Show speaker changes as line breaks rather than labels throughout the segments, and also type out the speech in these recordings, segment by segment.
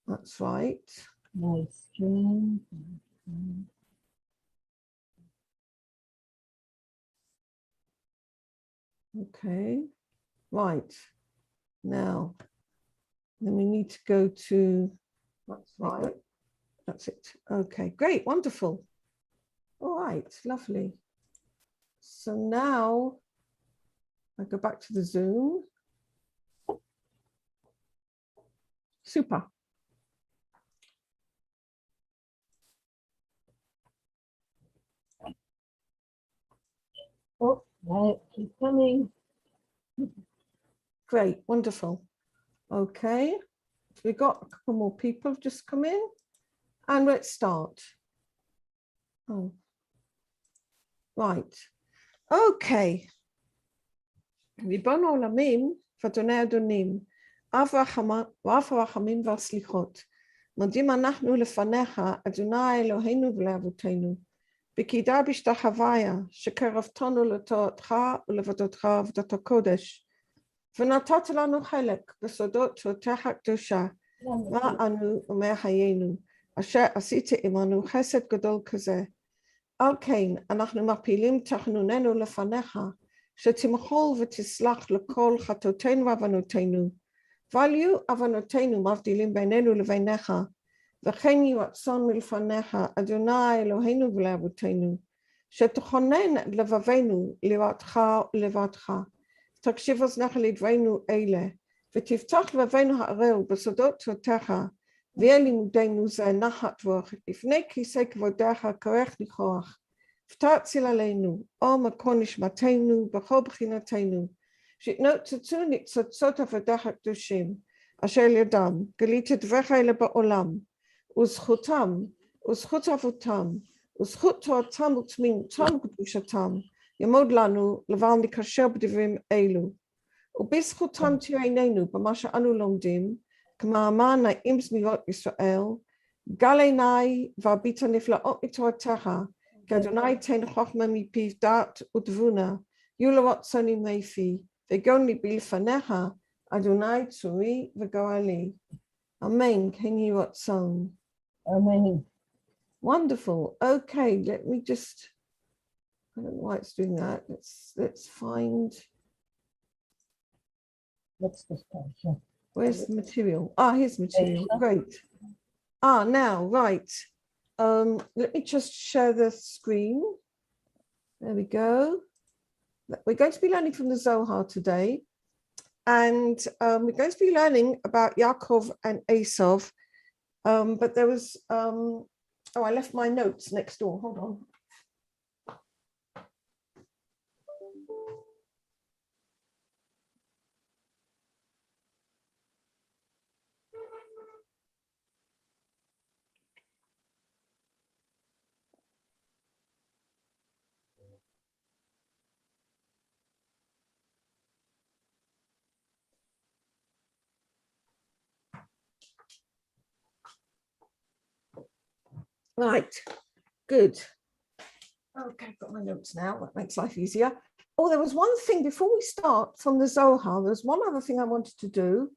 That's right.
Nice string.
Okay, right. Now, then we need to go to, that's right. That's it. Okay, great, wonderful. All right, lovely. So now I go back to the Zoom. Super.
Oh, right, keep coming.
Great, wonderful. Okay, so we got a couple more people just come in, and let's start. Oh, right. Okay. ריבון העולמים ואדוני אדונים, אב הרחמים והסליחות, מודים אנחנו לפניך, אדוני אלוהינו ולאבותינו, בקידה בשתחוויה, שקרבתנו לתורתך ולעבודתך עבודת הקודש, ונתת לנו חלק בסודות תורתך הקדושה, מה אנו ומחיינו, אשר עשית עמנו חסד גדול כזה. על כן, אנחנו מפילים תחנוננו לפניך, שתמחול ותסלח לכל חטאותינו ועוונותינו, ואל יהיו עוונותינו מבדילים בינינו לביניך, וכן יהי רצון מלפניך, אדוני אלוהינו ולאבותינו, שתכונן את לבבינו ליראתך ולבבך, תקשיב אוזניך לדברינו אלה, ותפתח לבבינו הערל בסודות תורתך, ויהיה לימודנו זה נחת רוח, לפני כיסא כבודך כרך ניחוח, ותציל עלינו, אור מקום נשמתנו בכל בחינתנו, שיתנוצצו ניצוצות עבודך הקדושים, אשר על ידם גלית את דבריך אלה בעולם, וזכותם, וזכות אבותם, וזכות תורתם ותמימותם וקדושתם, יעמוד לנו לבל נקשר בדברים אלו, ובזכותם תהיה עינינו במה שאנו לומדים, כמאמר נעים זמירות ישראל, גל עיניי והביט הנפלאות מתורתך, כי אדוני תן חוכמה מפיו דעת ותבונה, יהיו לרצוני מפי, וגאון ליבי לפניך, אדוני צורי וגואלי. Amen. Can you rtzon?
Amen.
Wonderful. Okay, let me just, I don't know why it's doing that. Let's find.
What's this page?
Where's the material? Ah, here's the material. Great. Ah, now, right. Let me just share the screen. There we go. We're going to be learning from the Zohar today. And we're going to be learning about Yaakov and Esau. But there was, oh, I left my notes next door. Hold on. Right, good. Okay, I've got my notes now. That makes life easier. Oh, there was one thing before we start from the Zohar. There's one other thing I wanted to do.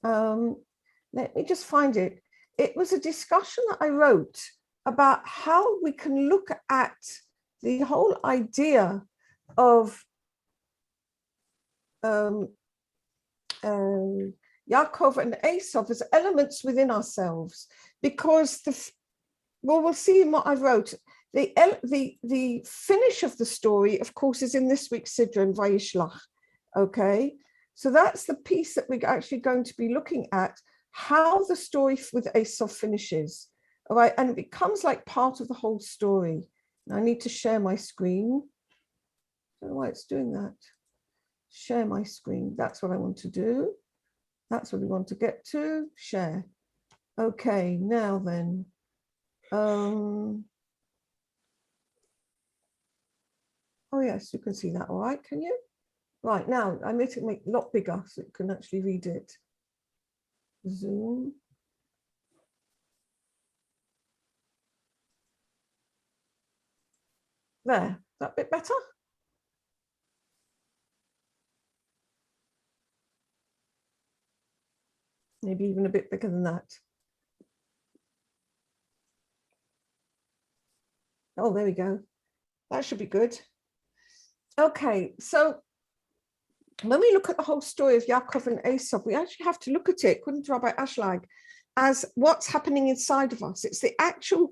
Let me just find it. It was a discussion that I wrote about how we can look at the whole idea of Yaakov and Esau as elements within ourselves, because we'll see in what I wrote. The finish of the story, of course, is in this week's Sidra in Vayishlach. Okay, so that's the piece that we're actually going to be looking at, how the story with Esau finishes. All right, and it becomes like part of the whole story. Now I need to share my screen. I don't know why it's doing that. Share my screen. That's what I want to do. That's what we want to get to. Share. Okay, now then. Oh yes, you can see that, all right, can you? Right, now I made it make a lot bigger so you can actually read it. Zoom. There, is that a bit better? Maybe even a bit bigger than that. Oh, there we go. That should be good. Okay, so when we look at the whole story of Yaakov and Esau, we actually have to look at it, according to Rabbi Ashlag, as what's happening inside of us. It's the actual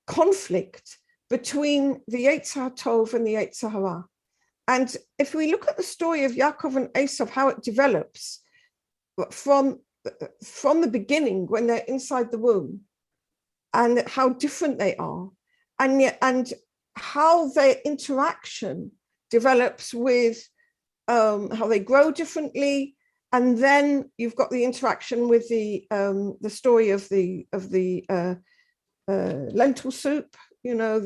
conflict between the Yetzer HaTov and the Yetzer Hara. And if we look at the story of Yaakov and Esau, how it develops from the beginning when they're inside the womb, and how different they are, and how their interaction develops with how they grow differently, and then you've got the interaction with the story of the lentil soup, you know,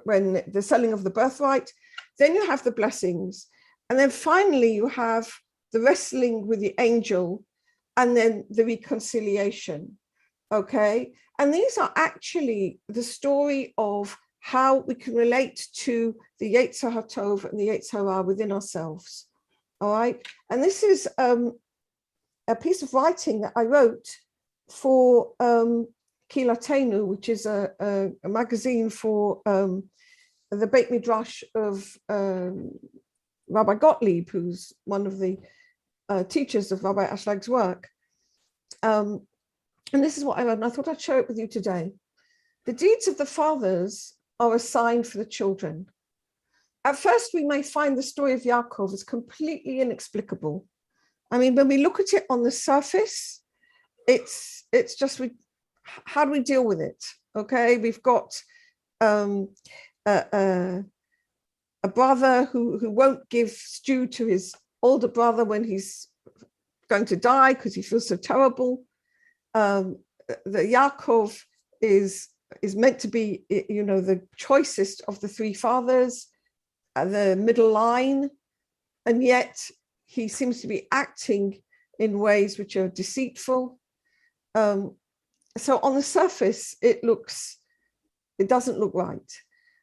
when the selling of the birthright. Then you have the blessings, and then finally you have the wrestling with the angel, and then the reconciliation. Okay, and these are actually the story of how we can relate to the Yetzer HaTov and the Yetzer Hara within ourselves. All right, and this is a piece of writing that I wrote for Kilatenu, which is a magazine for the Beit Midrash of Rabbi Gottlieb, who's one of the teachers of Rabbi Ashlag's work. And this is what I wrote, and I thought I'd share it with you today. The deeds of the fathers are a sign for the children. At first, we may find the story of Yaakov as completely inexplicable. I mean, when we look at it on the surface, it's just, how do we deal with it? Okay, we've got a brother who won't give stew to his older brother when he's going to die because he feels so terrible. The Yaakov is meant to be, you know, the choicest of the three fathers, the middle line, and yet he seems to be acting in ways which are deceitful. So on the surface, it doesn't look right.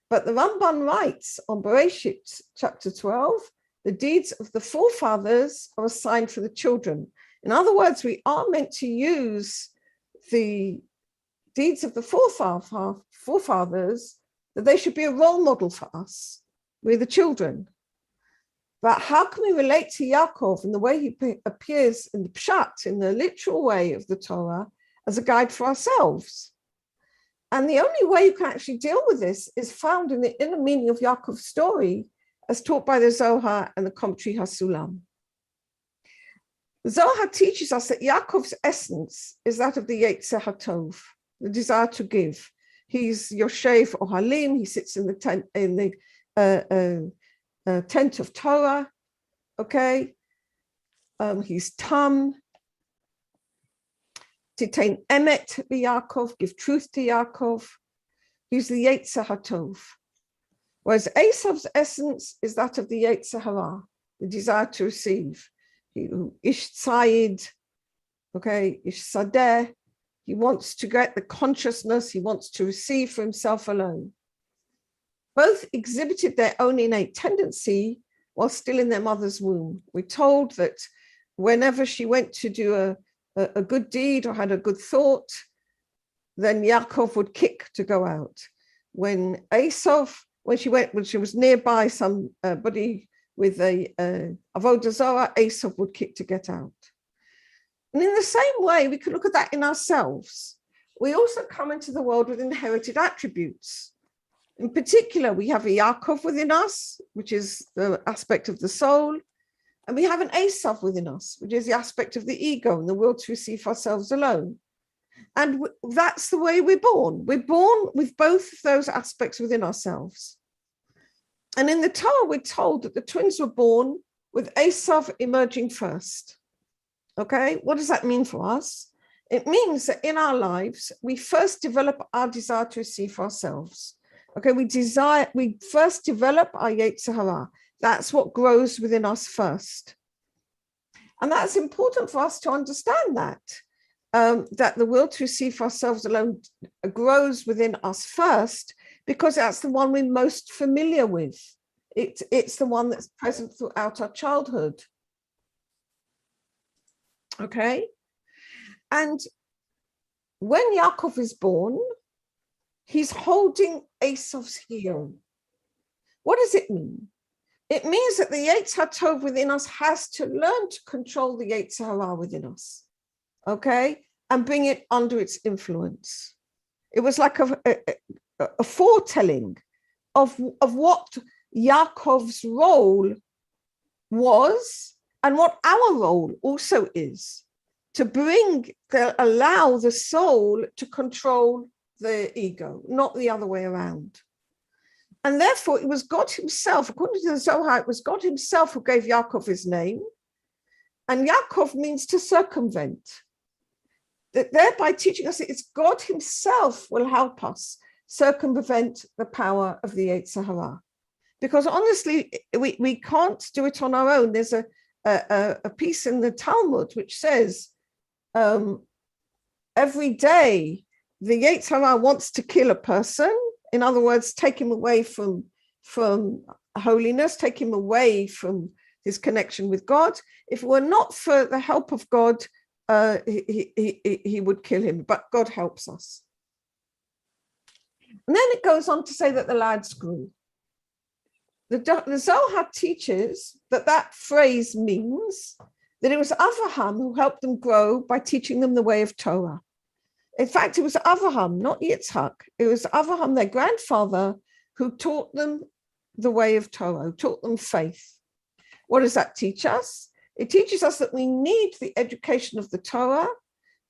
But the Ramban writes on Bereshit chapter 12, the deeds of the forefathers are a sign for the children. In other words, we are meant to use the deeds of the forefathers, that they should be a role model for us. We're the children. But how can we relate to Yaakov in the way he appears in the pshat, in the literal way of the Torah, as a guide for ourselves? And the only way you can actually deal with this is found in the inner meaning of Yaakov's story, as taught by the Zohar and the commentary haSulam. The Zohar teaches us that Yaakov's essence is that of the Yetzer HaTov, the desire to give. He's Yoshev or Halim. He sits in the tent of Torah. Okay, he's Tam. Titain emet Yaakov, give truth to Yaakov. He's the Yetzer HaTov. Whereas Esau's essence is that of the Yetzer Hara, the desire to receive. Ish tzayid, okay, ish sadeh. He wants to get the consciousness, he wants to receive for himself alone. Both exhibited their own innate tendency while still in their mother's womb. We're told that whenever she went to do a good deed or had a good thought, then Yaakov would kick to go out. When Esau, when she was nearby somebody with a avodah zarah, Esau would kick to get out. And in the same way, we can look at that in ourselves. We also come into the world with inherited attributes. In particular, we have a Yaakov within us, which is the aspect of the soul, and we have an Esau within us, which is the aspect of the ego and the will to receive ourselves alone. And that's the way we're born. We're born with both of those aspects within ourselves. And in the Torah, we're told that the twins were born with Esau emerging first. Okay, what does that mean for us? It means that in our lives, we first develop our desire to receive for ourselves. Okay, we first develop our Yetzer Hara. That's what grows within us first. And that's important for us to understand that the will to receive for ourselves alone grows within us first, because that's the one we're most familiar with. It's the one that's present throughout our childhood. Okay? And when Yaakov is born, he's holding Esau's heel. What does it mean? It means that the Yetzer Tov within us has to learn to control the Yetzer Hara within us, okay, and bring it under its influence. It was like a foretelling of what Yaakov's role was and what our role also is, to allow the soul to control the ego, not the other way around. And therefore, it was God himself, according to the Zohar, it was God himself who gave Yaakov his name. And Yaakov means to circumvent. Thereby teaching us that it's God himself will help us circumvent the power of the Yetzer Hara. Because honestly, we can't do it on our own. There's a piece in the Talmud which says, every day the Yetzer Hara wants to kill a person. In other words, take him away from holiness, take him away from his connection with God. If it were not for the help of God, he would kill him, but God helps us. And then it goes on to say that the lads grew. The Zohar teaches that phrase means that it was Avraham who helped them grow by teaching them the way of Torah. In fact, it was Avraham, not Yitzhak. It was Avraham, their grandfather, who taught them the way of Torah, who taught them faith. What does that teach us? It teaches us that we need the education of the Torah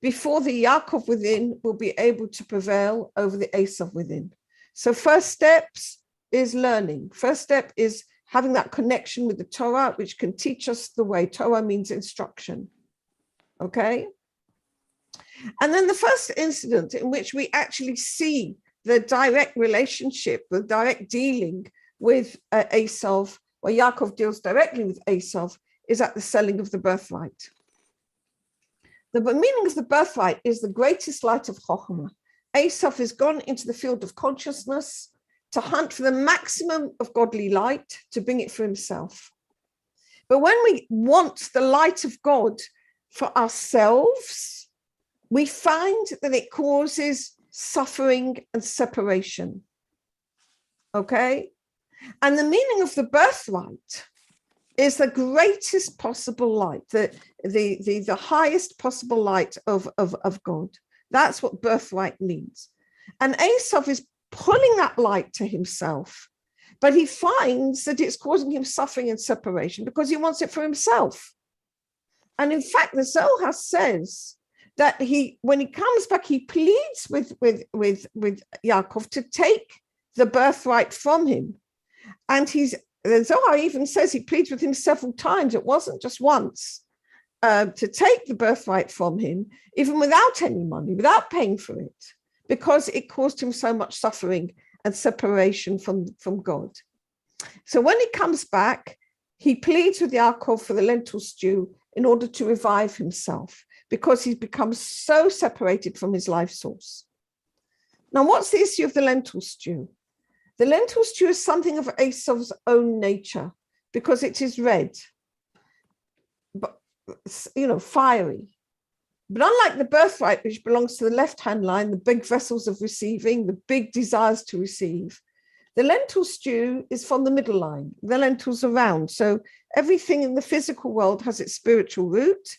before the Yaakov within will be able to prevail over the Esau within. So first steps is learning. First step is having that connection with the Torah, which can teach us the way. Torah means instruction. Okay? And then the first incident in which we actually see the direct relationship, the direct dealing with Esau, where Yaakov deals directly with Esau, is at the selling of the birthright. The meaning of the birthright is the greatest light of Chokhmah. Esau has gone into the field of consciousness to hunt for the maximum of godly light, to bring it for himself. But when we want the light of God for ourselves, we find that it causes suffering and separation. Okay? And the meaning of the birthright is the greatest possible light, the highest possible light of God. That's what birthright means. And Esau is pulling that light to himself, but he finds that it's causing him suffering and separation because he wants it for himself. And in fact, the Zohar says that when he comes back, he pleads with Yaakov to take the birthright from him. And the Zohar even says he pleads with him several times. It wasn't just once, to take the birthright from him, even without any money, without paying for it, because it caused him so much suffering and separation from God. So when he comes back, he pleads with Yaakov for the lentil stew in order to revive himself, because he's become so separated from his life source. Now, what's the issue of the lentil stew? The lentil stew is something of Esau's own nature, because it is red, but fiery. But unlike the birthright, which belongs to the left-hand line, the big vessels of receiving, the big desires to receive, the lentil stew is from the middle line. The lentils are round. So everything in the physical world has its spiritual root.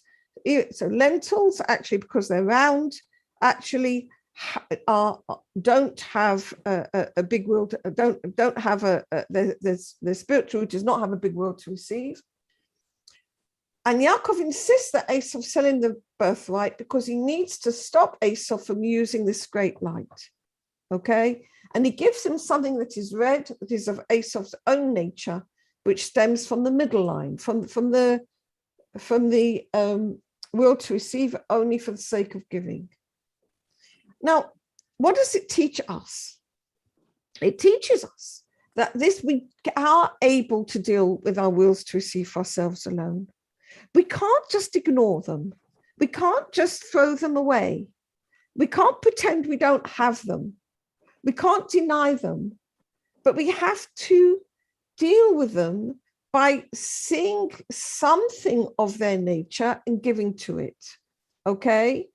So lentils, actually, because they're round, actually don't have a big will. Don't have the spiritual root does not have a big will to receive. And Yaakov insists that Esau selling the birthright because he needs to stop Esau from using this great light. Okay, and he gives him something that is red, that is of Esau's own nature, which stems from the middle line, from the will to receive only for the sake of giving. Now, what does it teach us? It teaches us that we are able to deal with our wills to receive for ourselves alone. We can't just ignore them. We can't just throw them away. We can't pretend we don't have them. We can't deny them, but we have to deal with them by seeing something of their nature and giving to it. Okay?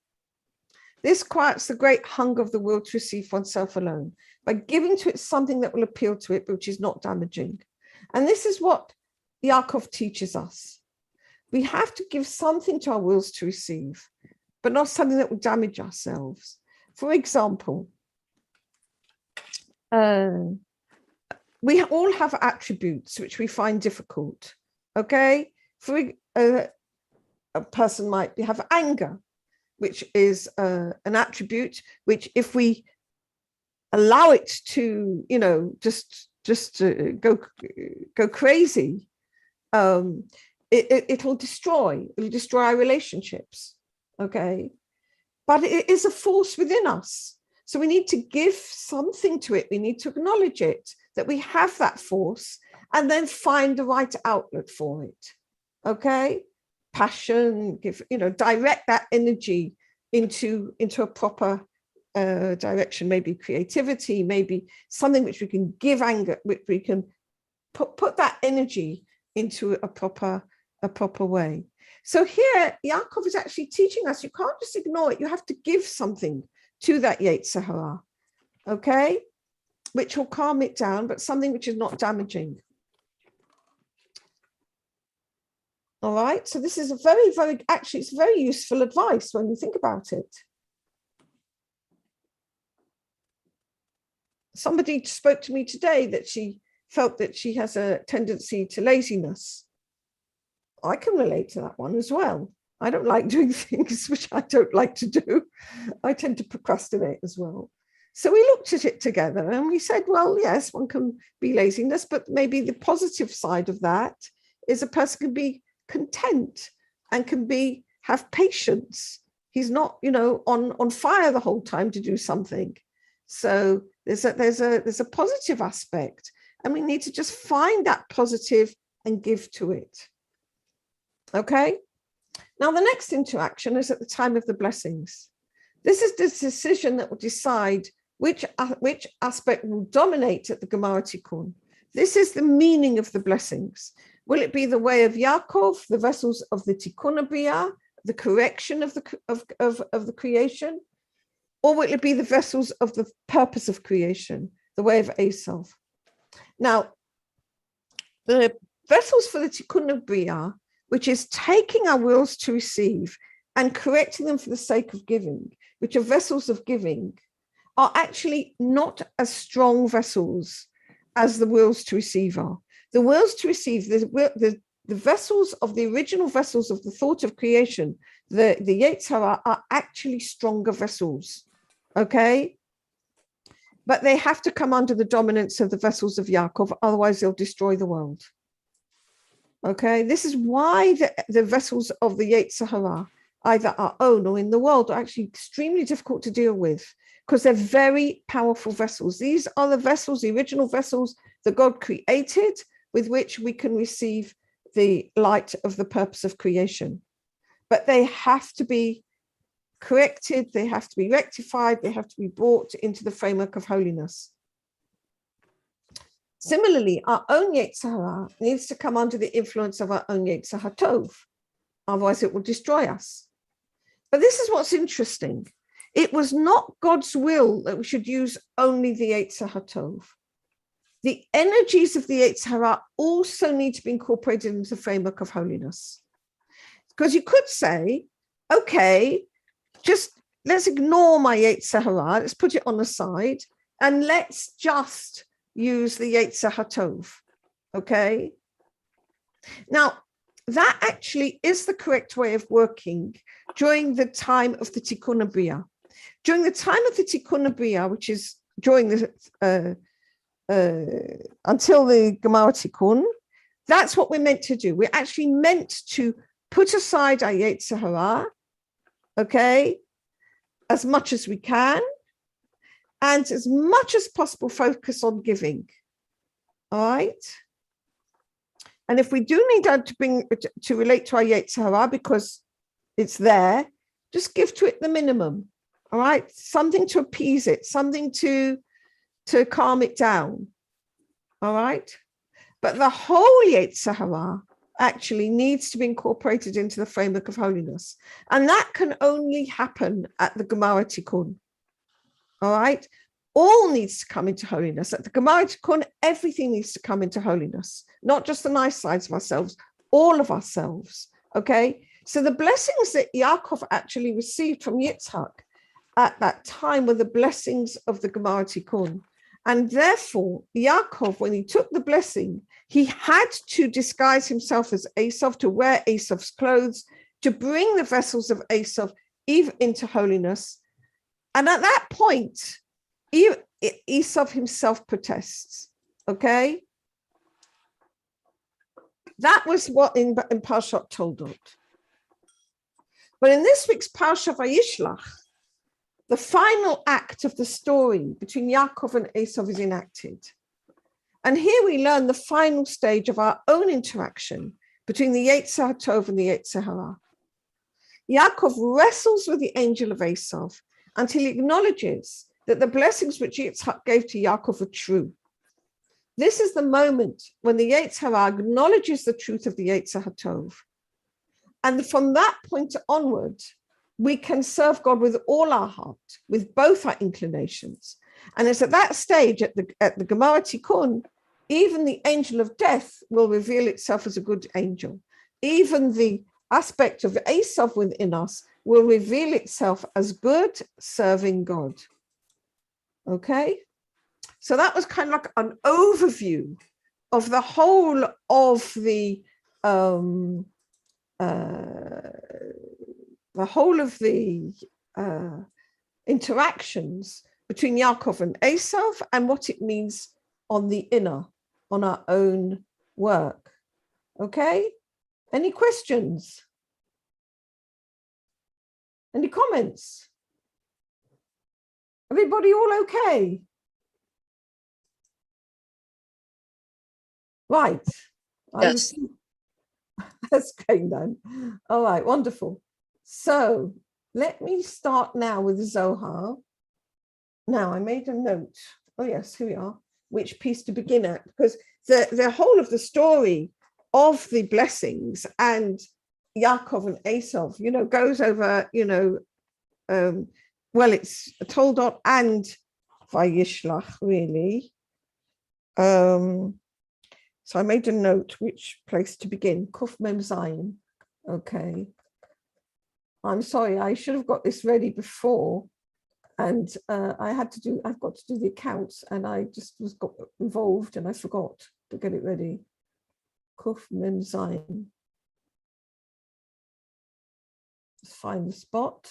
This quiets the great hunger of the will to receive oneself alone by giving to it something that will appeal to it, but which is not damaging. And this is what Yaakov teaches us. We have to give something to our wills to receive, but not something that will damage ourselves. For example, we all have attributes which we find difficult, okay? For a person might have anger, which is an attribute which, if we allow it to, just go crazy, it'll destroy our relationships, okay? But it is a force within us. So we need to give something to it. We need to acknowledge it, that we have that force, and then find the right outlet for it, okay? Passion, direct that energy into a proper direction, maybe creativity, maybe something which we can give anger, which we can put that energy into a proper way. So here, Yaakov is actually teaching us, you can't just ignore it. You have to give something to that Yetzer Hara, okay? Which will calm it down, but something which is not damaging. All right, so this is a very, very, actually, it's very useful advice when you think about it. Somebody spoke to me today that she felt that she has a tendency to laziness. I can relate to that one as well. I don't like doing things which I don't like to do. I tend to procrastinate as well. So we looked at it together and we said, well, yes, one can be laziness, but maybe the positive side of that is a person can be content and can have patience. He's not, on fire the whole time to do something. So there's a positive aspect, and we need to just find that positive and give to it. Okay. Now the next interaction is at the time of the blessings. This is the decision that will decide which aspect will dominate at the Gemara Tikkun. This is the meaning of the blessings. Will it be the way of Yaakov, the vessels of the Tikkun Bria, the correction of the creation, or will it be the vessels of the purpose of creation, the way of Esau? Now, the vessels for the Tikkun Bria, which is taking our wills to receive and correcting them for the sake of giving, which are vessels of giving, are actually not as strong vessels as the wills to receive are. The wills to receive, the vessels of the original vessels of the thought of creation, the Yetzer Hara, are actually stronger vessels, okay? But they have to come under the dominance of the vessels of Yaakov, otherwise they'll destroy the world. Okay, this is why the vessels of the Yetzer Hara, either our own or in the world, are actually extremely difficult to deal with, because they're very powerful vessels. These are the vessels, the original vessels that God created, with which we can receive the light of the purpose of creation. But they have to be corrected, they have to be rectified, they have to be brought into the framework of holiness. Similarly, our own Yetzer Hara needs to come under the influence of our own Yetzer HaTov, otherwise it will destroy us. But this is what's interesting. It was not God's will that we should use only the Yetzer HaTov. The energies of the Yetzer Hara also need to be incorporated into the framework of holiness. Because you could say, okay, just let's ignore my Yetzer Hara, let's put it on the side, and let's just use the Yetzer HaTov, okay? Now, that actually is the correct way of working during the time of the Tikkun Bria. During the time of the Tikkun Bria, which is during the until the Gemara Tikkun, that's what we're meant to do. We're actually meant to put aside our Yetzer Hara, okay, as much as we can, and as much as possible focus on giving. All right. And if we do need to relate to our Yetzer Hara because it's there, just give to it the minimum. All right, something to appease it, something to calm it down. All right, but the whole Yetzer Hara actually needs to be incorporated into the framework of holiness. And that can only happen at the Gemara Tikkun. All right? All needs to come into holiness. At the Gemara Tikkun, everything needs to come into holiness, not just the nice sides of ourselves, all of ourselves. Okay? So the blessings that Yaakov actually received from Yitzhak at that time were the blessings of the Gemara Tikkun. And therefore, Yaakov, when he took the blessing, he had to disguise himself as Esau, to wear Esau's clothes, to bring the vessels of Esau even into holiness. And at that point, Esau himself protests. Okay? That was what in Parshat Toldot. But in this week's Parsha Vayishlach, the final act of the story between Yaakov and Esau is enacted. And here we learn the final stage of our own interaction between the Yetzer HaTov and the Yetzer Hara. Yaakov wrestles with the angel of Esau until he acknowledges that the blessings which Yitzhak gave to Yaakov are true. This is the moment when the Yetzer Hara acknowledges the truth of the Yetzer HaTov. And from that point onward, we can serve God with all our heart, with both our inclinations. And it's at that stage, at the Gemara Tikkun, even the angel of death will reveal itself as a good angel. Even the aspect of Esau within us will reveal itself as good, serving God. Okay? So that was kind of like an overview of the whole of the interactions between Yaakov and Esau and what it means on the inner, on our own work. Okay? Any questions? Any comments? Everybody all okay? Right.
Yes.
That's going then. All right, wonderful. So let me start now with the Zohar. Now I made a note. Oh yes, here we are. Which piece to begin at? Because the whole of the story of the blessings and Yaakov and Esau, goes over, well, it's Toldot and Vayishlach, really. So I made a note, which place to begin? Kuf Mem Zayin. Okay. I'm sorry, I should have got this ready before. And I've got to do the accounts, and I just got involved and I forgot to get it ready. Kuf Mem Zayin. Let's find the spot.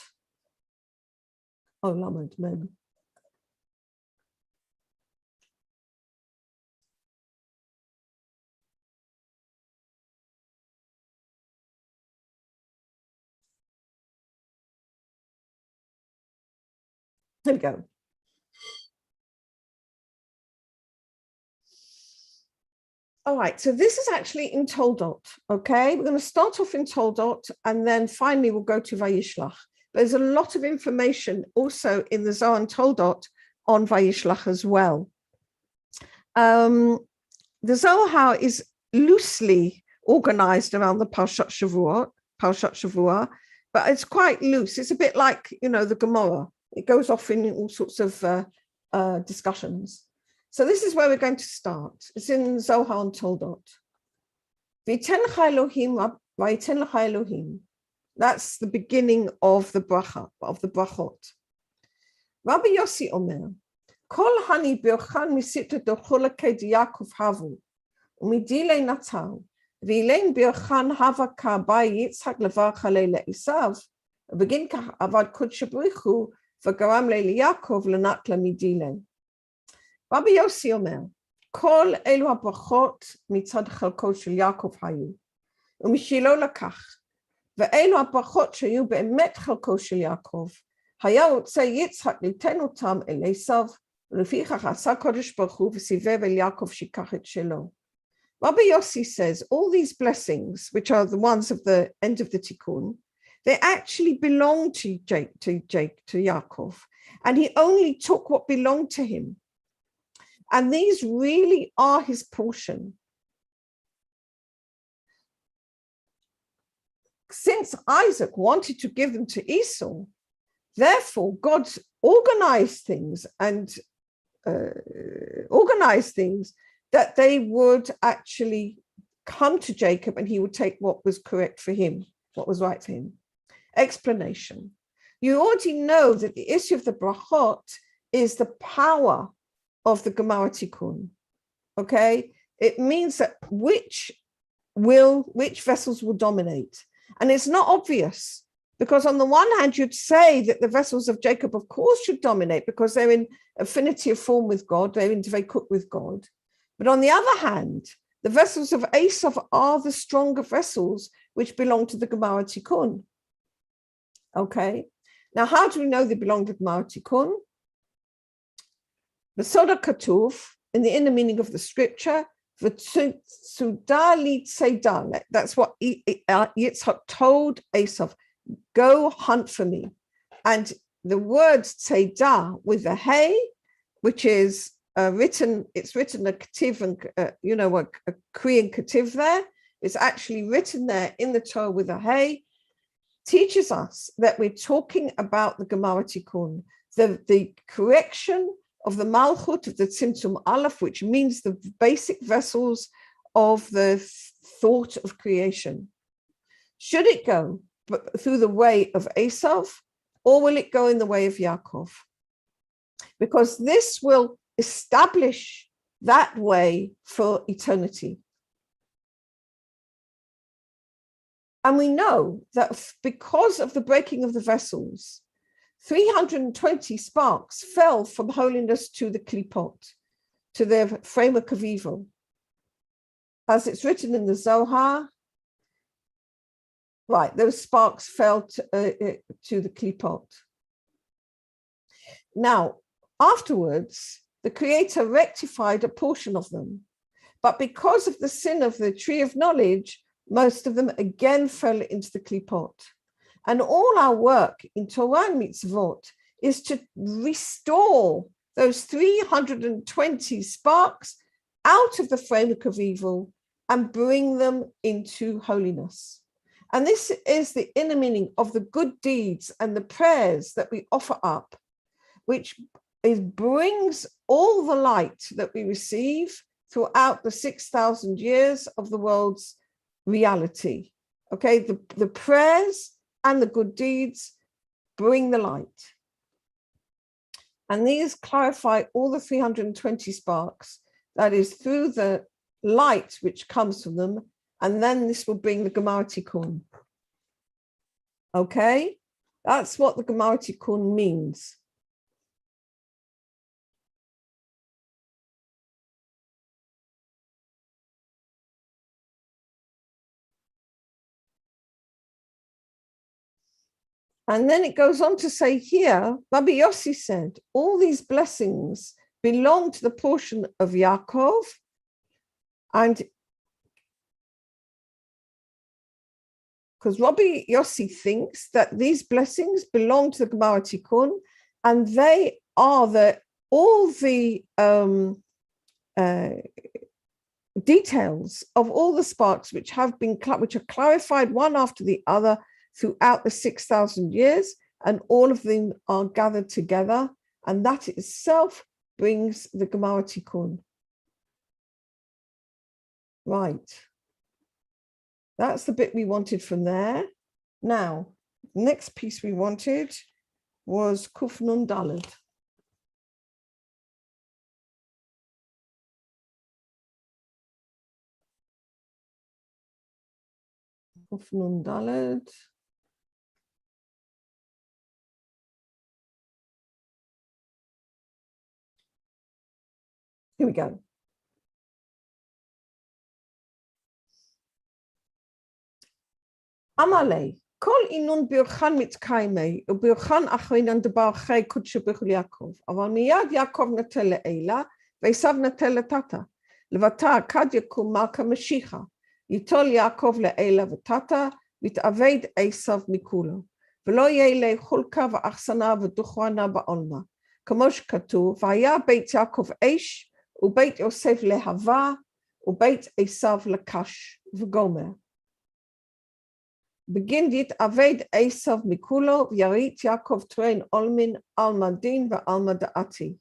Oh, Lamed Mem. There we go. All right, so this is actually in Toldot, okay? We're going to start off in Toldot, and then finally we'll go to Vayishlach. There's a lot of information also in the Zohar and Toldot on Vayishlach as well. The Zohar is loosely organized around the Parshat Shavua, but it's quite loose. It's a bit like, the Gemara. It goes off in all sorts of discussions. So this is where we're going to start. It's in Zohar and Toldot. V'yiten lecha Elohim. That's the beginning of the bracha, of the brachot. Rabbi Yossi Omer, Kol hani birchan misita docholake Yaakov havu, umidile natal, v'ilein birchan hava ka bai Yitzhak levar chalei le'esav, begin kach avad kodesh b'richu, v'garam le'Yaakov lenatla midile. Rabbi Yossi Omer, Kol elu habrachot mitzad chalko shel Yaakov hayu, umishilo lakach, ואלו הברכות שהיו באמת חלקו של יעקב, היה רוצה יצחק ליתן אותם אל עשיו, ולפיכך עשה קודש ברוך הוא וסיבב אל יעקב שיקח את שלו. Rabbi Yossi says all these blessings, which are the ones of the end of the Tikkun, they actually belong to Yaakov, and he only took what belonged to him. And these really are his portion. since Isaac wanted to give them to Esau, therefore God organized things that they would actually come to Jacob and he would take what was correct for him, what was right for him. Explanation. You already know that the issue of the brachot is the power of the Gemara Tikkun. Okay? It means that which vessels will dominate. And it's not obvious, because on the one hand, you'd say that the vessels of Jacob, of course, should dominate because they're in affinity of form with God, they're in dveikut with God. But on the other hand, the vessels of Esau are the stronger vessels which belong to the Gemara Tikkun. Okay? Now, how do we know they belong to the Gemara Tikkun? The Soda Katuv, in the inner meaning of the scripture, that's what Yitzhak told Esau, go hunt for me. And the word tzeidah with the hey, which is written a ketiv and a Korean ketiv there. It's actually written there in the Torah with a hey, teaches us that we're talking about the Gemara Tikkun, the correction of the Malchut of the Tzimtzum Aleph, which means the basic vessels of the thought of creation. Should it go through the way of Esau, or will it go in the way of Yaakov? Because this will establish that way for eternity. And we know that because of the breaking of the vessels, 320 sparks fell from holiness to the klipot, to their framework of evil. As it's written in the Zohar, right, those sparks fell to the klipot. Now, afterwards, the Creator rectified a portion of them. But because of the sin of the tree of knowledge, most of them again fell into the klipot. And all our work in Torah and Mitzvot is to restore those 320 sparks out of the framework of evil and bring them into holiness. And this is the inner meaning of the good deeds and the prayers that we offer up, which brings all the light that we receive throughout the 6,000 years of the world's reality. Okay, the prayers and the good deeds bring the light. And these clarify all the 320 sparks, that is through the light which comes from them, and then this will bring the Gemara Tikkun. Okay, that's what the Gemara Tikkun means. And then it goes on to say here, Rabbi Yossi said, all these blessings belong to the portion of Yaakov, and because Rabbi Yossi thinks that these blessings belong to the Gemara Tikkun, and they are all the details of all the sparks which are clarified one after the other throughout the 6,000 years, and all of them are gathered together, and that itself brings the Gemara Tikkun. Right. That's the bit we wanted from there. Now, the next piece we wanted was Kuf Nun Daled. Kuf Nun Daled. Here we go. Amale, kol inun birchan mitkaimei, ubirchan achrinan debarchei kudshe b'chul Yaakov. Aval miyad Yaakov natel le'ela, ve'esav natel letata. Levata kad yakum malka Mashiach. Yitol Yaakov le'ela v'tata, v'taved Esav mikulo. V'lo ye'le chulka v'achsana v'duchwana ba'olma. כמו שכתוב, והיה בית יעקב אש, ובית יוסף להבה, ובית עשיו לקש וגומר. Begindit aved Esau mikulo v'yarit Yaakov twain olmin alma din ve'alma da'ati.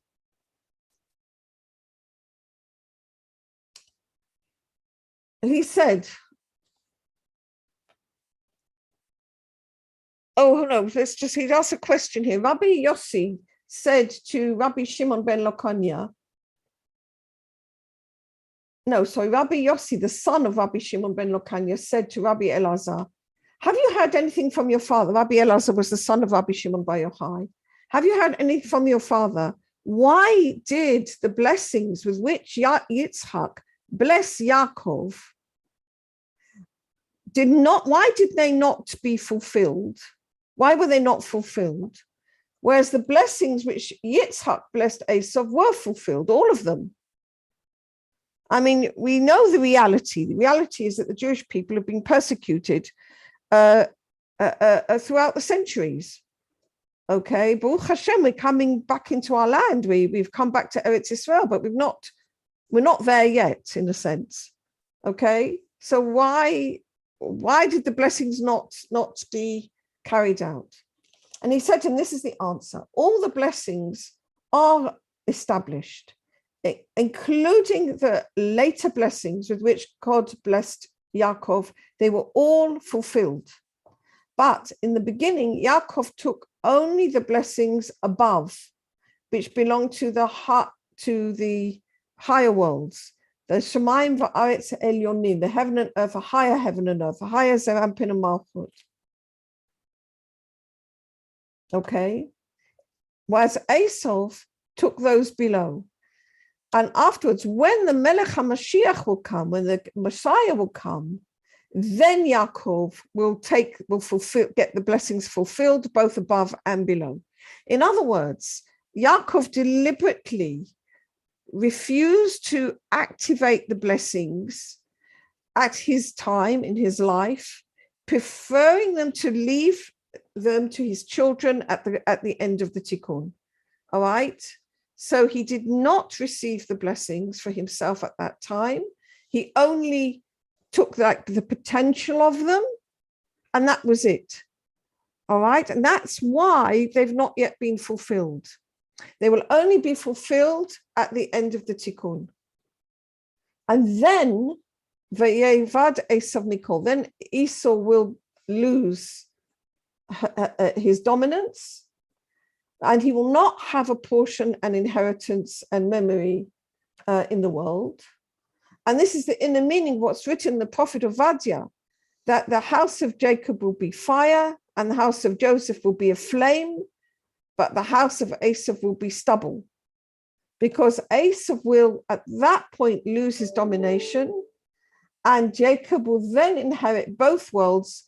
He said, oh no, he asked a question here. Rabbi Yossi said to Rabbi Shimon ben Lokania, Rabbi Yossi, the son of Rabbi Shimon ben Lokania, said to Rabbi Elazar, have you heard anything from your father? Rabbi Elazar was the son of Rabbi Shimon bar Yochai. Have you heard anything from your father? Why did the blessings with which Yitzhak blessed Yaakov why did they not be fulfilled? Why were they not fulfilled? Whereas the blessings which Yitzhak blessed Esau were fulfilled, all of them. I mean, we know the reality. The reality is that the Jewish people have been persecuted throughout the centuries. Okay, Baruch Hashem, we're coming back into our land. We've come back to Eretz Israel, but we're not there yet, in a sense. Okay, so why did the blessings not be carried out? And he said to him, this is the answer. All the blessings are established, including the later blessings with which God blessed Yaakov. They were all fulfilled. But in the beginning, Yaakov took only the blessings above, which belong to the higher worlds. The Shemaim va'aretz elyonim, the heaven and earth, a higher heaven and earth, a higher zerampin and malchut. Okay, whereas Esau took those below. And afterwards, when the Melech HaMashiach will come, when the Messiah will come, then Yaakov will get the blessings fulfilled both above and below. In other words, Yaakov deliberately refused to activate the blessings at his time in his life, preferring them to leave them to his children at the end of the tikkun. All right. So he did not receive the blessings for himself at that time. He only took the potential of them, and that was it. All right. And that's why they've not yet been fulfilled. They will only be fulfilled at the end of the tikkun. And then Vayevad Esau Mikol, then Esau will lose his dominance, and he will not have a portion and inheritance and memory in the world. And this is the inner meaning of what's written in the prophet Ovadia, that the house of Jacob will be fire and the house of Joseph will be a flame, but the house of Esau will be stubble, because Esau will at that point lose his domination, and Jacob will then inherit both worlds,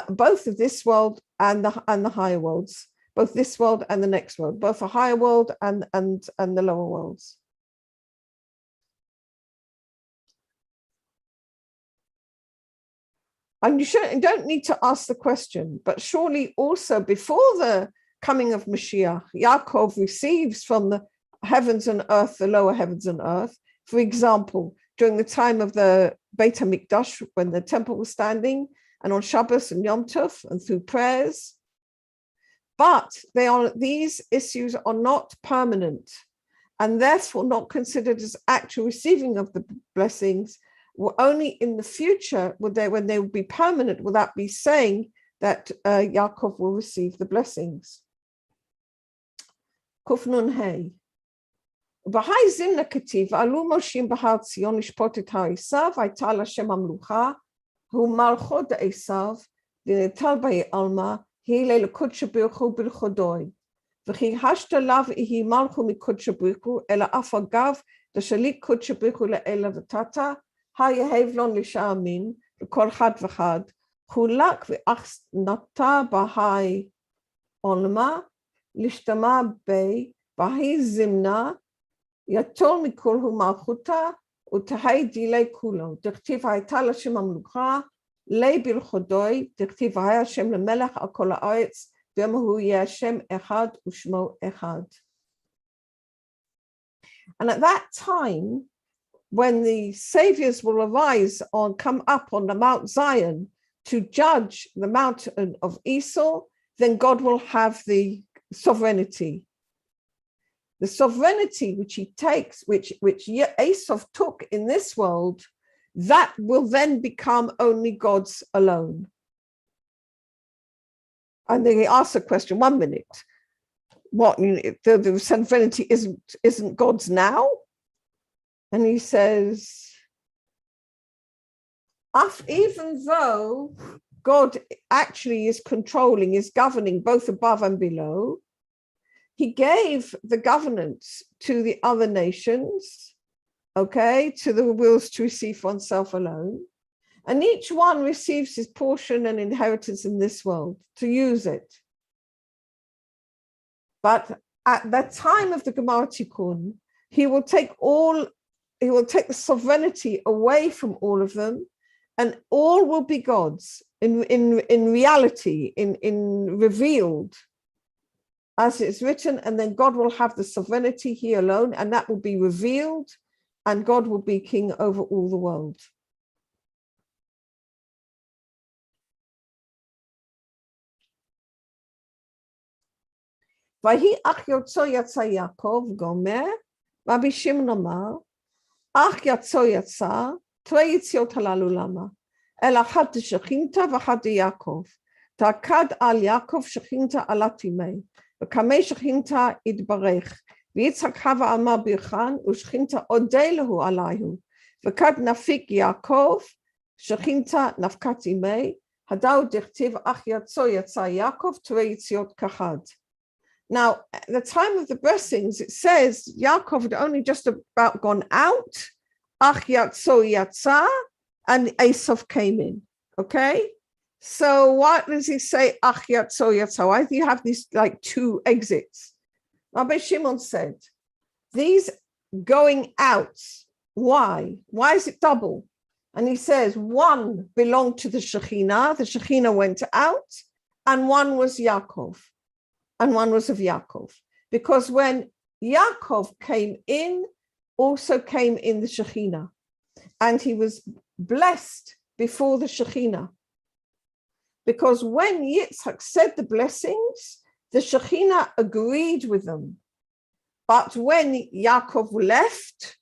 both of this world and the higher worlds, both this world and the next world, both the higher world and the lower worlds. And you don't need to ask the question, but surely also before the coming of Mashiach, Yaakov receives from the heavens and earth, the lower heavens and earth. For example, during the time of the Beit HaMikdash, when the temple was standing, and on Shabbos and Yom Tov, and through prayers. But these issues are not permanent, and therefore not considered as actual receiving of the blessings. Only in the future, when they will be permanent, will that be saying that Yaakov will receive the blessings. Kuf Nun Hey. V'hai zimna ketiv, alu moshim b'har Tzion lishpot et ha'Esav, hayta l'Hashem hamlucha, hu malchot Esav, v'netal b'ei alma, hi le'lekudsha b'ruchu b'lchodoi. V'chi hashta lav ihi malchu mikudsha b'ruchu, ela af agav, d'shalik kudsha b'ruchu le'ela v'tata, ha-yehev l'sha'amin, v'kol chad v'chad, chulak v'ach nata b'hai olma, lishtama b'ei, b'hai zimna, יתול מכל הוא מלכותה, ותהי דילי כולו. דכתיב הייתה לשם המלוכה, לייב הלכודוי, דכתיב היה השם למלך על כל הארץ, והוא יהיה השם אחד ושמו אחד. And at that time, when the saviors will arise come up on the Mount Zion, to judge the mountain of Esau, then God will have the sovereignty. The sovereignty which he takes, which Esau took in this world, that will then become only God's alone. And then he asks a question, 1 minute. What, the sovereignty isn't God's now? And he says, even though God actually is controlling, is governing both above and below, he gave the governance to the other nations, okay, to the wills to receive for oneself alone. And each one receives his portion and inheritance in this world to use it. But at the time of the Gemara Tikkun, he will take the sovereignty away from all of them, and all will be God's in reality, in revealed, as it's written, and then God will have the sovereignty, he alone, and that will be revealed, and God will be king over all the world. ויהי אך יוצא יעקב גומר, רבי שמעון אמר, אך יצא, תרי יציאות הללו למה? אלא אחת דשכינתא ואחת דיעקב. תעקד על יעקב שכינתא עלת ימי, וקמי שכינתא יתברך, ויצחק חווה אמר ברכן, ושכינתא אודה לו עליהו, וכד נפיק יעקב, שכינתא נפקת ימי, הדאו דכתיב אך יצא יעקב, תרי יציאות כחד. Now, at the time of the blessings, it says Yaakov had only just about gone out, Ach Yatza, and Esau came in. Okay? So why does he say Ach Yatza? Why do you have these like two exits? Rabbi Shimon said, these going out, why? Why is it double? And he says one belonged to the Shekhinah went out, and one was Yaakov. And one was of Yaakov, because when Yaakov came in, also came in the Shekhinah, and he was blessed before the Shekhinah. Because when Yitzhak said the blessings, the Shekhinah agreed with them. But when Yaakov left,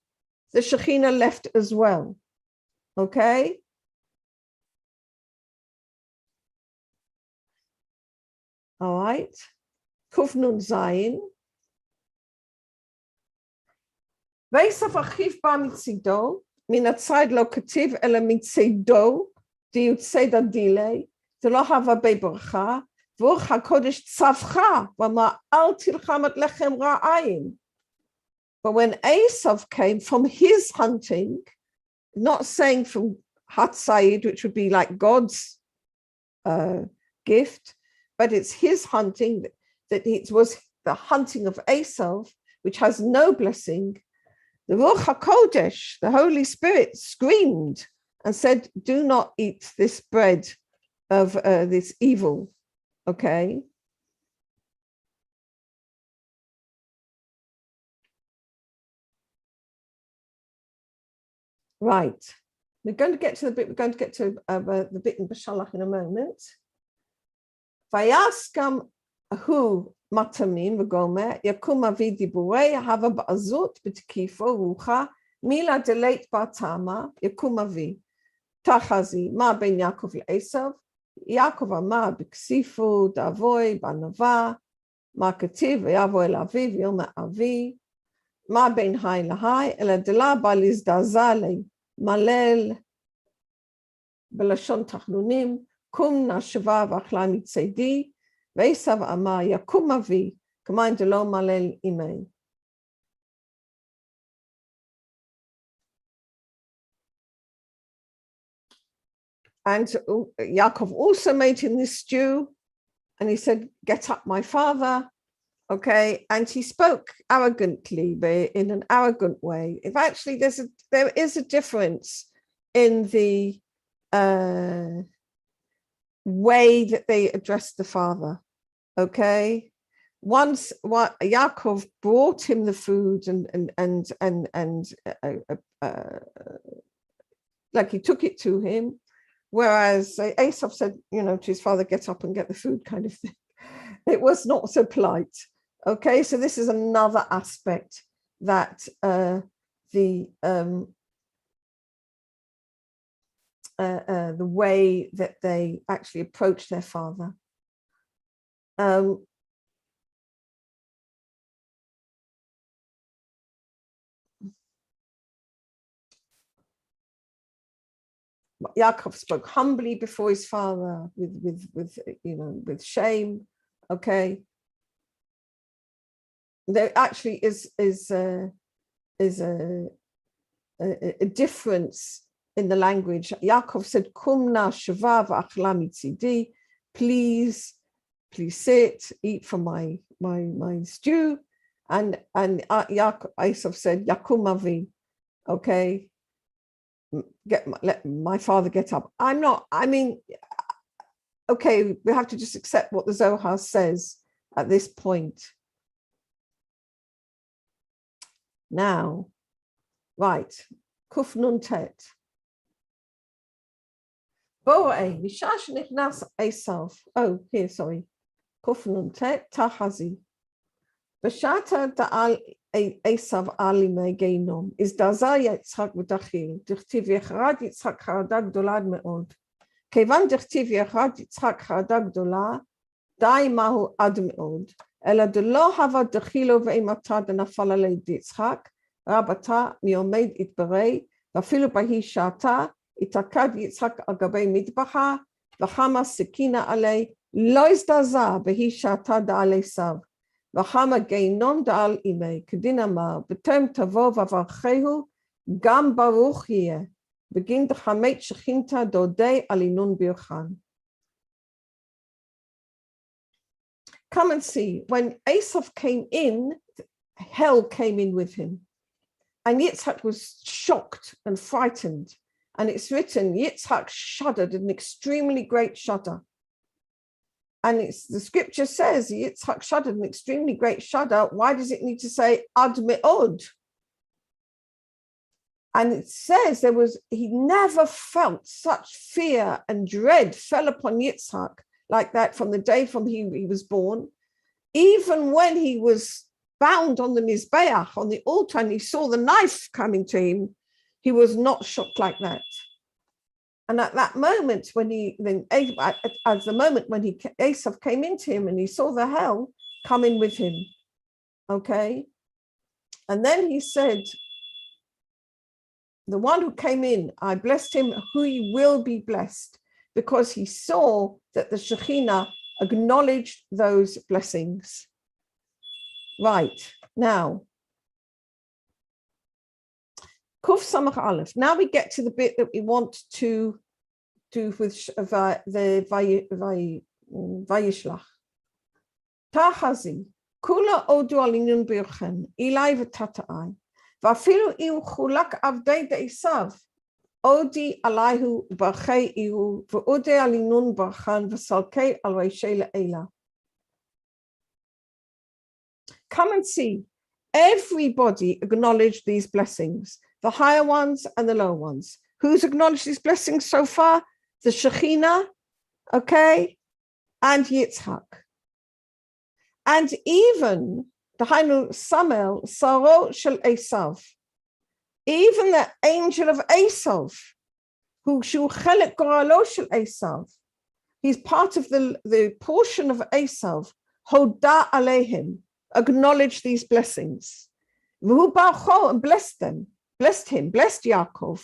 the Shekhinah left as well. Okay? All right. Kuf Nun Zayin. Ve'esav achiv ba mitzido, min hatzad lo kativ, ela mitzido, di yutzeda dilei, delo hava be'bracha, v'ruch HaKodesh tzavcha, v'amar al tilcham et lechem ra'ayin. But when Esau came from his hunting, not saying from Hatzayid, which would be like God's gift, but it's his hunting, that it was the hunting of Esau, which has no blessing. The Ruach HaKodesh, the Holy Spirit, screamed and said, do not eat this bread of this evil. Okay? Right. We're going to get to the bit in Bashalach in a moment. Vayaskam Ahu matamin v'gomer yakum avi diburei hava ba'azut b'tkifo rucha mila deleit ba'tama yakum avi tachazi ma ben Yaakov le'Esav Yaakov amar b'ksifu da'avoy ba'nava ma kativ v'yavo el avi v'yomer avi ma ben hai lahai ela dela ba'lizdaza malel b'lashon tachnunim kum nashva v'achla nitzedi Ve'esav amar yakum avi k'mayin delo malel imei. And Yaakov also made him this stew, and he said, "Get up, my father." Okay, and he spoke arrogantly, but in an arrogant way. If actually there is a difference in the way that they addressed the father. Okay, once what Yaakov brought him the food and like he took it to him, Whereas Esau said, to his father, get up and get the food kind of thing. It was not so polite. Okay, so this is another aspect that the way that they actually approach their father. Yaakov spoke humbly before his father with shame. Okay, there actually is a difference in the language. Yaakov said, "Kumna shava v'achla mitzidi," please sit, eat from my stew, and Esau said, "Yakum avi," okay. Let my father get up. Okay, we have to just accept what the Zohar says at this point. Now, right, Kuf Nun Tet. Borei, Mishash Nichnas Esav. Oh, here, sorry. Kuf Nun Tet, Tahazi. Bashata Da'al Esav Alime Geinom is Daza Yitzhak V'Dachil Dichtiv Yecharad Yitzhak Charada Gdola Me'od Kevan Dichtiv Yecharad Yitzhak Charada Gdola Dai Mahu Ad Me'od Ela Delo Hava Dachilo Ve'imata Denafal Alei Yitzhak Rabata Miomed Itberei Vafilu Bahi Shata Itakad Yitzhak Al Gabei Midbacha V'Chama Sekina Alei Lo Izdaza Behi Shata Da'al Esav V'chama geinon da'al imei, kedin amar, b'tem tavo v'avarchehu, gam baruch yeh, begin t'chamet shechinta dodei alinun birchan. Come and see, when Esau came in, hell came in with him. And Yitzhak was shocked and frightened. And it's written, Yitzhak shuddered, an extremely great shudder. And the scripture says Yitzhak shuddered, an extremely great shudder. Why does it need to say ad me'od? And it says he never felt such fear and dread fell upon Yitzhak like that from the day he was born. Even when he was bound on the Mizbeach, on the altar, and he saw the knife coming to him, he was not shocked like that. And at that moment, Esau came into him and he saw the hell coming with him, okay? And then he said, the one who came in, I blessed him, who he will be blessed, because he saw that the Shekhinah acknowledged those blessings. Right, now, Kuf Samach Aleph. Now we get to the bit that we want to do with the Vayishlach. Tahazi, Kula Odu Alinun Birchen, Ilai V'Tata'ai, Vafilu Iu Chulak Avdei De'isav, Odi Alaihu Barchei Ihu, V'Ode Alinun Barchan, V'Salkei Al Reishei Le'ela. Come and see, everybody acknowledged these blessings, the higher ones and the lower ones. Who's acknowledged these blessings so far? The Shekhinah, okay, and Yitzhak. And even the Hainu Samel, Saro Shel Esav, even the angel of Esau, who Shu Chelik Goralo Shel Esav, he's part of the portion of Esau, Hoda Aleihim, acknowledged these blessings. V'hu barcho, and blessed him, blessed Yaakov.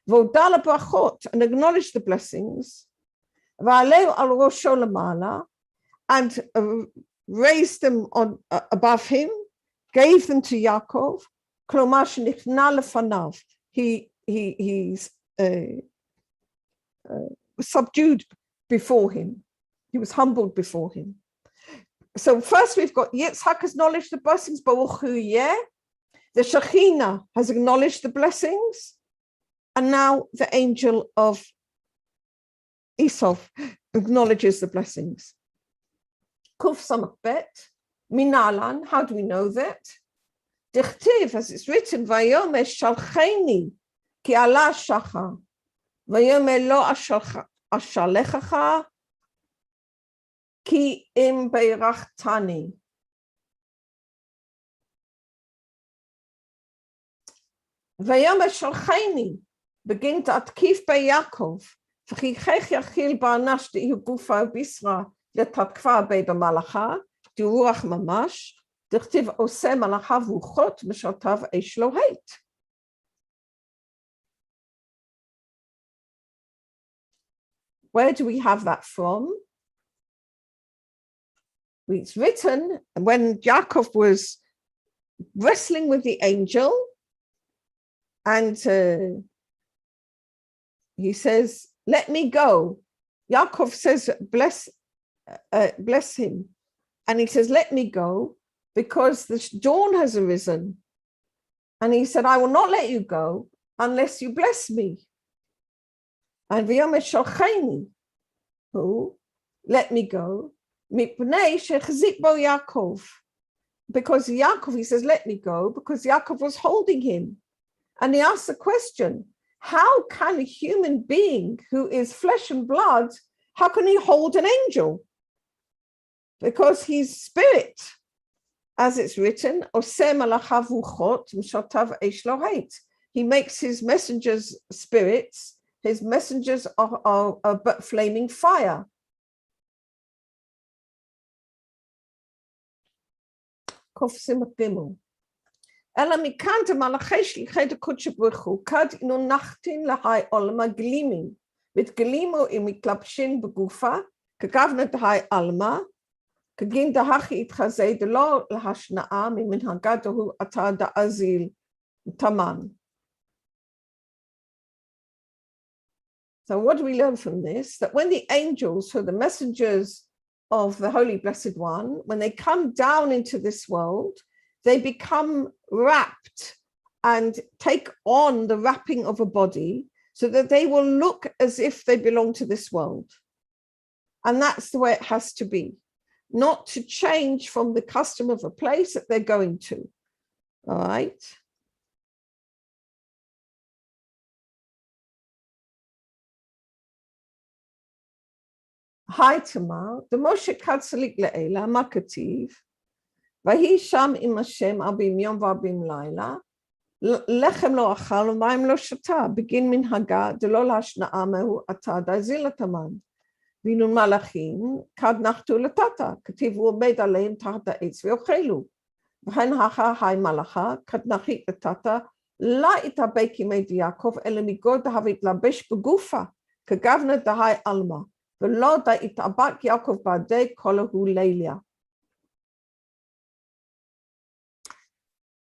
V'hodala brachot, and acknowledged the blessings. V'aleu al rosho lamala, and raised them on above him, gave them to Yaakov. Klomar shenichna lefanav, he's subdued before him. He was humbled before him. So first we've got Yitzhak has acknowledged the blessings, Baruch Hu Yeh. The Shekhinah has acknowledged the blessings. And now the angel of Esau acknowledges the blessings. Kuf Samach Bet, Minalan, how do we know that? Dichtiv, as it's written, Vayomer Shalcheni, Ki Allah Shachar. Vayomer Lo אשלחך, כי אם ברכתני. ויאמר שלחני, בגין תתקיף ביעקב, וכי כך יכיל באנש דהי גופה ובישרה, לתתקפה בי במלאכה, דרוח ממש, דכתיב עושה מלאכה רוחות, משרתיו אש לוהט. Where do we have that from? It's written when Yaakov was wrestling with the angel, and he says, let me go. Yaakov says, bless him. And he says, let me go because the dawn has arisen. And he said, I will not let you go unless you bless me. And V'yomer shalcheni, who let me go, mipnei shechzik bo Yaakov. Because Yaakov, he says, let me go, because Yaakov was holding him. And he asks the question, how can a human being who is flesh and blood, how can he hold an angel? Because he's spirit. As it's written, Oseh malachav ruchot m'shotav eish lohet. He makes his messengers spirits, his messengers are but flaming fire. Kof simat gimel. אלא מכאן דמלאכי שליחי דקודש ברוך הוא, כד אינו נחתין להי עולמה גלימים, ותגלימו אם מתלבשים בגופה, כגבנה דהי עלמה, כגין דהכי יתחזה דלא להשנאה ממנהגה דהו עתה דאזיל תמן. So what do we learn from this? That when the angels, who are the messengers of the Holy Blessed One, when they come down into this world, they become wrapped and take on the wrapping of a body so that they will look as if they belong to this world. And that's the way it has to be, not to change from the custom of a place that they're going to. All right. Hi, Tamar. The Moshe Katzalik Le'ela, Makativ. ויהי שם עם השם 40 יום ו40 לילה, לחם לא אכל ומים לא שתה, בגין מנהגה דלא להשנאה מהו עתה דאזיל התמן. והנה מלאכים, כד נחתו לטאטה, כתיב הוא עומד עליהם תחת העץ ויאכלו. וכן הכא היי מלאכה, כד נחית לטאטה, לא יתאבק ימי דיעקב, אלא מגוד דהב יתלבש בגופה, כגבנה דהי עלמה, ולא דה יתאבק יעקב בעדי כל ההוא ליליה.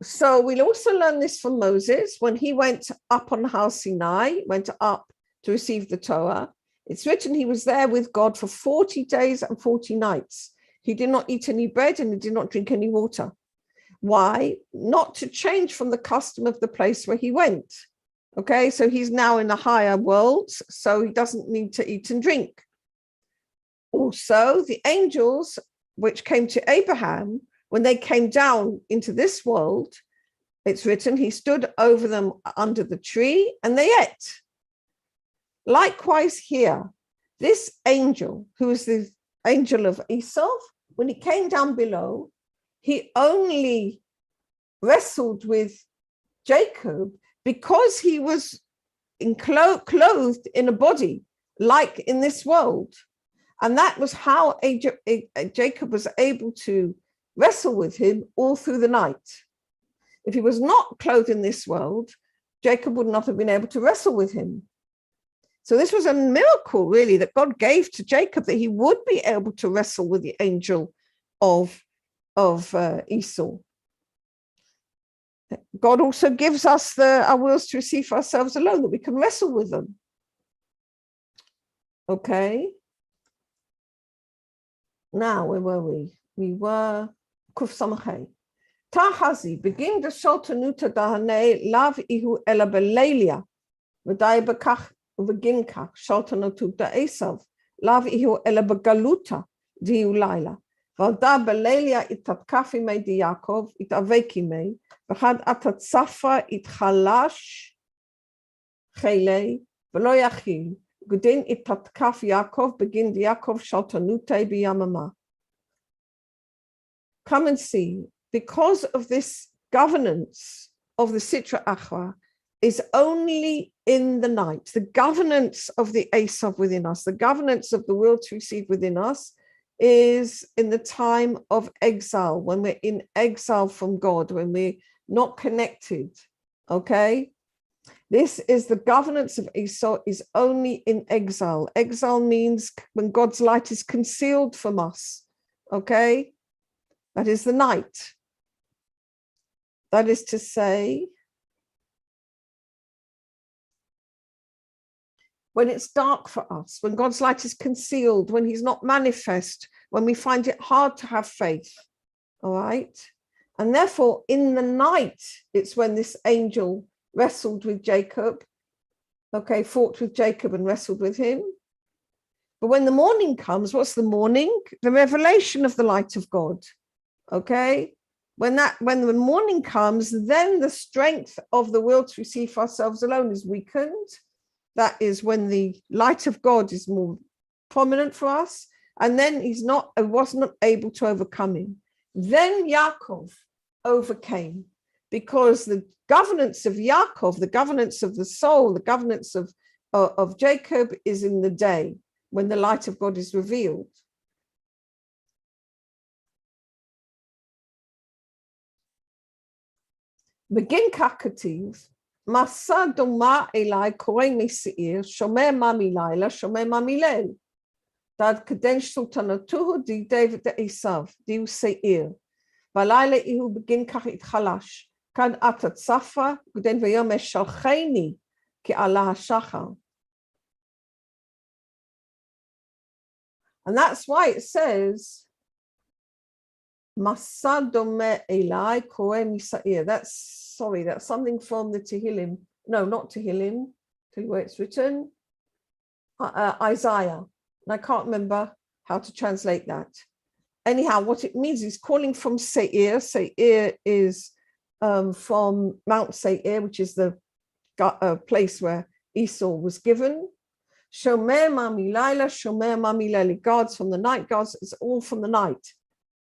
So we'll also learn this from Moses when he went up on Har Sinai, went up to receive the Torah. It's written he was there with God for 40 days and 40 nights. He did not eat any bread and he did not drink any water. Why? Not to change from the custom of the place where he went. Okay, so he's now in a higher world, so he doesn't need to eat and drink. Also, the angels which came to Abraham, when they came down into this world, it's written, he stood over them under the tree and they ate. Likewise here, this angel, who is the angel of Esau, when he came down below, he only wrestled with Jacob because he was clothed in a body, like in this world. And that was how Jacob was able to wrestle with him all through the night. If he was not clothed in this world, Jacob would not have been able to wrestle with him. So this was a miracle, really, that God gave to Jacob, that he would be able to wrestle with the angel of Esau. God also gives us our wills to receive for ourselves alone, that we can wrestle with them. Okay. Now, where were we? We were Kuf Samachay. Tahazi, begin the Sholtanuta Dahane, Lav Ihu Ela Belelia, Vadai Bakach, Vaginkach, Sholtanutu da Esav, Lav Ihu Ela Bagaluta, Diu Laila, Valda Belelia itatkafi me di Yaakov, it aveki me, Vahad atatsafa it halash, Chele, Velo Yachil, Gudin itatkaf Yaakov begin Yaakov shaltanute biyamama. Come and see, because of this governance of the Sitra Achra is only in the night. The governance of the Esau within us, the governance of the will to receive within us is in the time of exile, when we're in exile from God, when we're not connected, okay? This is the governance of Esau is only in exile. Exile means when God's light is concealed from us, okay? That is the night. That is to say, when it's dark for us, when God's light is concealed, when he's not manifest, when we find it hard to have faith, all right? And therefore, in the night, it's when this angel wrestled with Jacob, okay, fought with Jacob and wrestled with him. But when the morning comes, what's the morning? The revelation of the light of God, okay? When the morning comes, then the strength of the will to receive for ourselves alone is weakened. That is when the light of God is more prominent for us, and then wasn't able to overcome him. Then Yaakov overcame, because the governance of Yaakov, the governance of the soul, the governance of Jacob is in the day, when the light of God is revealed. Begin kakativ. Masa doma elai korei meseir, shomeh ma milayla, shomeh ma milel. Tad kadesh sultanatuhu di David de Esav, diu seir. Valayla ihu begin kach itchalash. Kad atat safa, guden vayom eshalcheni, ki Allah hashachar. And that's why it says, Masa doma elai korei meseir. That's something from the Tehillim. No, not Tehillim. Tell you where it's written. Isaiah. And I can't remember how to translate that. Anyhow, what it means is calling from Seir. Seir is from Mount Seir, which is the place where Esau was given. Shomer mamilayla, shomer mamileli. Guards from the night, guards, it's all from the night.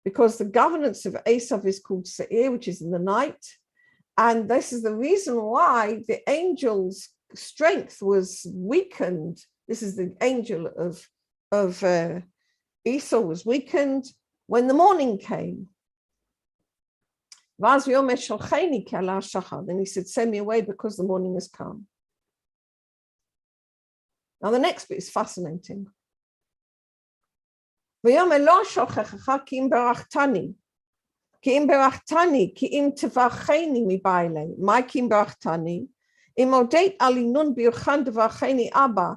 Because the governance of Esau is called Seir, which is in the night. And this is the reason why the angel's strength was weakened. This is the angel of Esau was weakened when the morning came. Then he said, send me away because the morning has come. Now the next bit is fascinating. כי אם ברכתני, כי אם תברכני מבעלי, מה כי אם ברכתני? אם הודית על עינון בירכן תברכני אבא,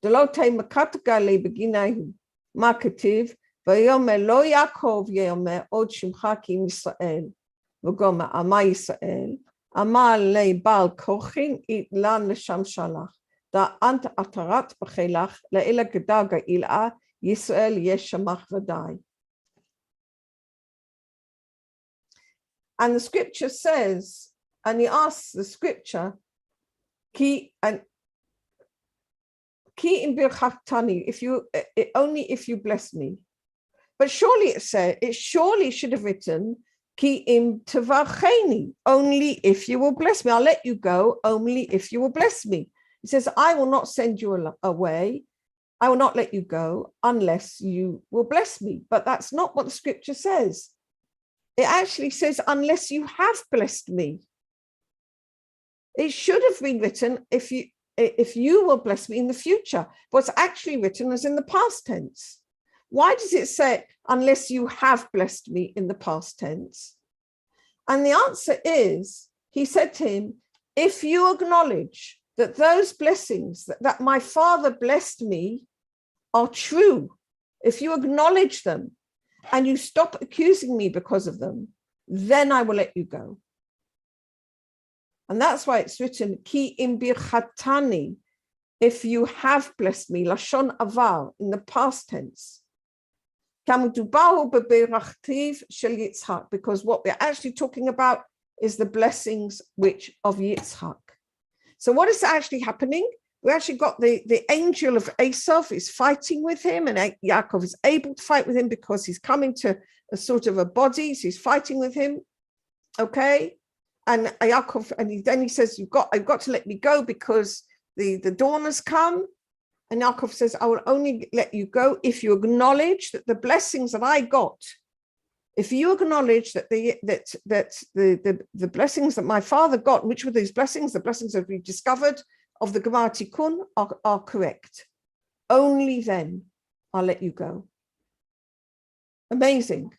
דלא תהי מכת גלי בגינהו. מה כתיב? ויאמר לא יעקב יאמר עוד שמך כי אם ישראל. וגומר, מה ישראל? אמר לי בעל כוחין אילן לשם שלח. דאנט עטרת בחילך, לאלה גדל גאילה, ישראל יש שמח ודאי. And the scripture says, and he asks the scripture, ki in birchatani, only if you bless me. But surely it surely should have written, ki im tavacheni, only if you will bless me. I'll let you go, only if you will bless me. He says, I will not send you away. I will not let you go unless you will bless me. But that's not what the scripture says. It actually says, unless you have blessed me. It should have been written, if you will bless me in the future. What's actually written is in the past tense. Why does it say, unless you have blessed me in the past tense? And the answer is, he said to him, if you acknowledge that those blessings that my father blessed me are true, if you acknowledge them, and you stop accusing me because of them, then I will let you go. And that's why it's written, ki im birchatani, if you have blessed me, lashon avar, in the past tense. Because what we're actually talking about is the blessings which of Yitzhak. So what is actually happening? we actually got the angel of Esau is fighting with him, and Yaakov is able to fight with him because he's coming to a sort of a body, so he's fighting with him. Okay, and Yaakov, and then he says, I've got to let me go because the dawn has come. And Yaakov says, I will only let you go if you acknowledge that the blessings that I got, if you acknowledge that the blessings that my father got, which were these blessings, the blessings that we discovered of the Gemara Tikkun are correct. Only then I'll let you go. Amazing.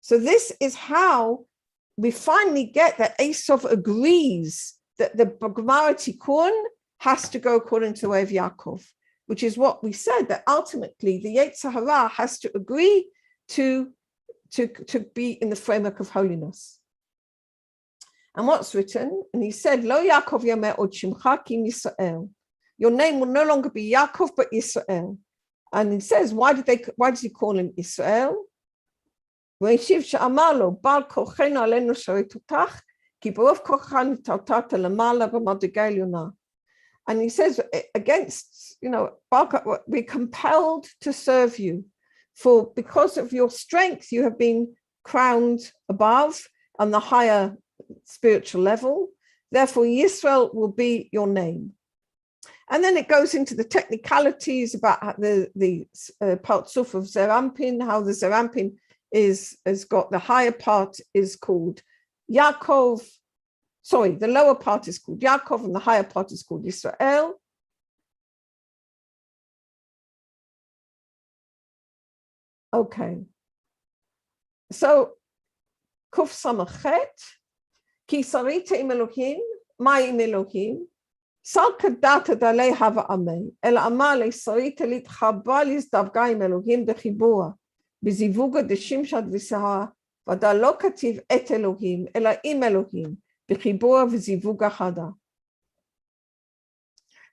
So this is how we finally get that Esau agrees that the Gemara Tikkun has to go according to the way of Yaakov, which is what we said, that ultimately the Yetzer Hara has to agree to be in the framework of holiness. And what's written? And he said, Lo Yaakov Yameh Od Shimcha Ki Yisrael. Your name will no longer be Yaakov, but Yisrael. And he says, why did he call him Israel? V'yeshiv she'amar lo, Bal kochenu aleinu sharet otach, ki b'rov kochcha nitautat lamala b'madriga elyon. And he says, against, we're compelled to serve you. For because of your strength, you have been crowned above on the higher spiritual level. Therefore, Yisrael will be your name. And then it goes into the technicalities about the partsuf of Zerampin, how the Zerampin has got the higher part is called Yaakov. Sorry, the lower part is called Yaakov and the higher part is called Israel. Okay. So, Kuf Samachet, Ki Sarita im Elohim, Mai im Elohim, Sal Kadata Dalei Hava Amei, El Amale Sarita Lit Chabalis Davga im Elohim de Chibua, Bizivuga de Shimshad Visaha, Vada Lo Kativ et Elohim, Ela im Elohim. And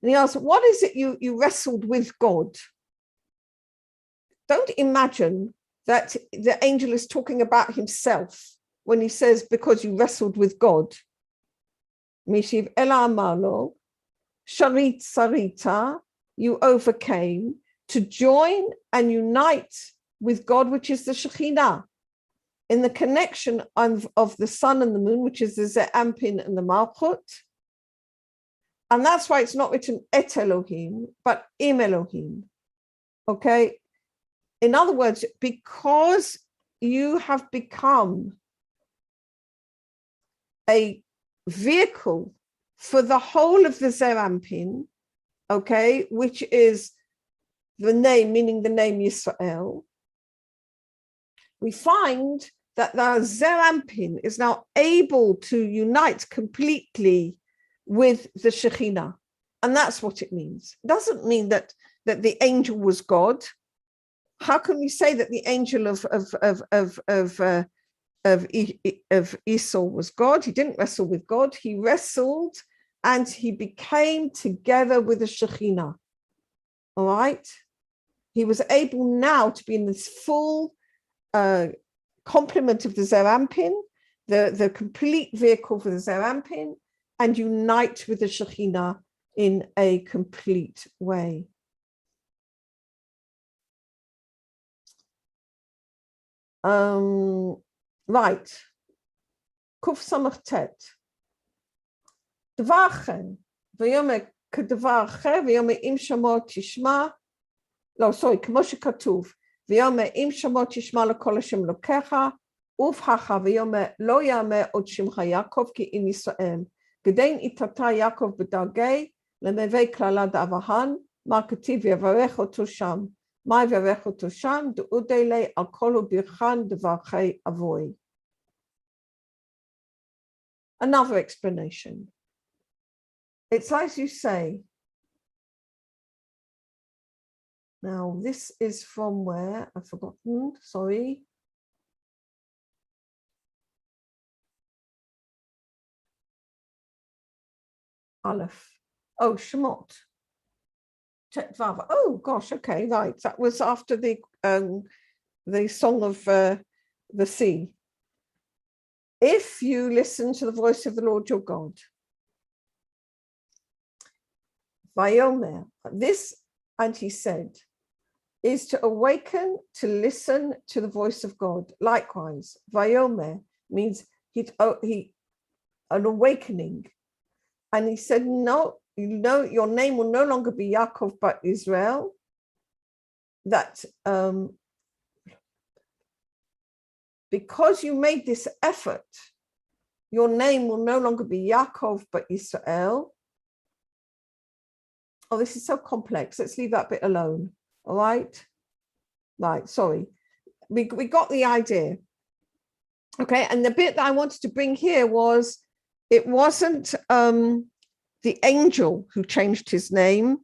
he asks, what is it you wrestled with God? Don't imagine that the angel is talking about himself when he says, because you wrestled with God. Mishiv ela amalo, sharit sarita, you overcame to join and unite with God, which is the Shekhinah, in the connection of the sun and the moon, which is the Ze'ampin and the Malchut. And that's why it's not written et Elohim, but im Elohim. Okay? In other words, because you have become a vehicle for the whole of the Ze'ampin, okay, which is the name, meaning the name Yisrael, we find that the Zerampin is now able to unite completely with the Shekhinah. And that's what it means. It doesn't mean that the angel was God. How can we say that the angel of Esau was God? He didn't wrestle with God. He wrestled and he became together with the Shekhinah. All right? He was able now to be in this full complement of the Zerampin, the complete vehicle for the Zerampin, and unite with the Shekhinah in a complete way. Right. Kuf Samach Tet. Dvar chen, v'yome k'dvar chen, v'yome im shamo tishma. No, sorry, כמו שכתוב. ויאמר אם שמו תשמע לכל השם לוקחה, ובהכה ויאמר לא יאמר עוד שמך יעקב כי אם ישראל. כדין איתתה יעקב בדרגי, לנווה כללה דאברהם, מה כתיב ויברך אותו שם. מה יברך אותו שם? דעודי לי על כל וברכן דברכי אבוי. Another explanation. It's like you say. Now, this is from where? I've forgotten, sorry. Aleph. Oh, Shemot. Chetvav. Oh, gosh, okay, right. That was after the song of the sea. If you listen to the voice of the Lord your God, Vayomer. This, and he said, is to awaken, to listen to the voice of God. Likewise, Vayomer means he an awakening. And he said, no, your name will no longer be Yaakov, but Israel. That because you made this effort, your name will no longer be Yaakov, but Israel. Oh, this is so complex. Let's leave that bit alone. All right. Right. Sorry. We got the idea. Okay. And the bit that I wanted to bring here was, it wasn't the angel who changed his name.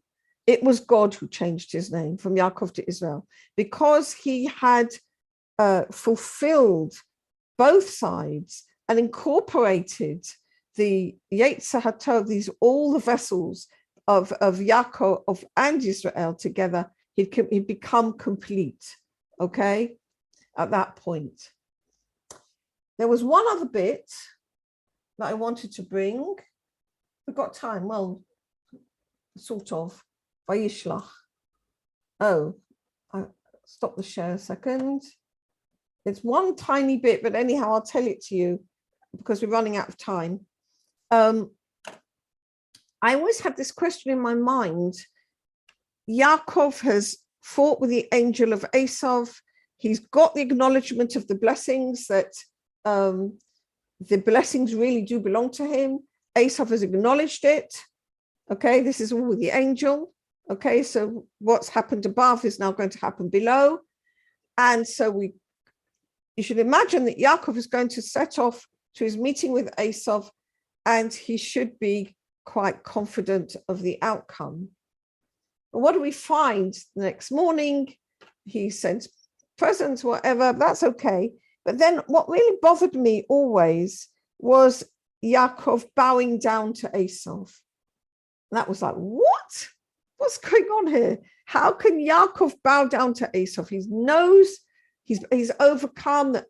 It was God who changed his name from Yaakov to Israel, because he had fulfilled both sides and incorporated the Yetzer HaTov, all the vessels of Yaakov and Israel together. He'd become complete, okay, at that point. There was one other bit that I wanted to bring. We've got time, well, sort of. Vayishlach. Oh, I stop the share a second. It's one tiny bit, but anyhow, I'll tell it to you because we're running out of time. I always had this question in my mind. Yaakov has fought with the angel of Esau. He's got the acknowledgement of the blessings, that the blessings really do belong to him. Esau has acknowledged it. Okay, this is all with the angel. Okay, so what's happened above is now going to happen below. And so you should imagine that Yaakov is going to set off to his meeting with Esau, and he should be quite confident of the outcome. But what do we find the next morning? He sends presents, whatever, that's okay. But then what really bothered me always was Yaakov bowing down to Esau. And that was like, what? What's going on here? How can Yaakov bow down to Esau? He knows he's overcome, that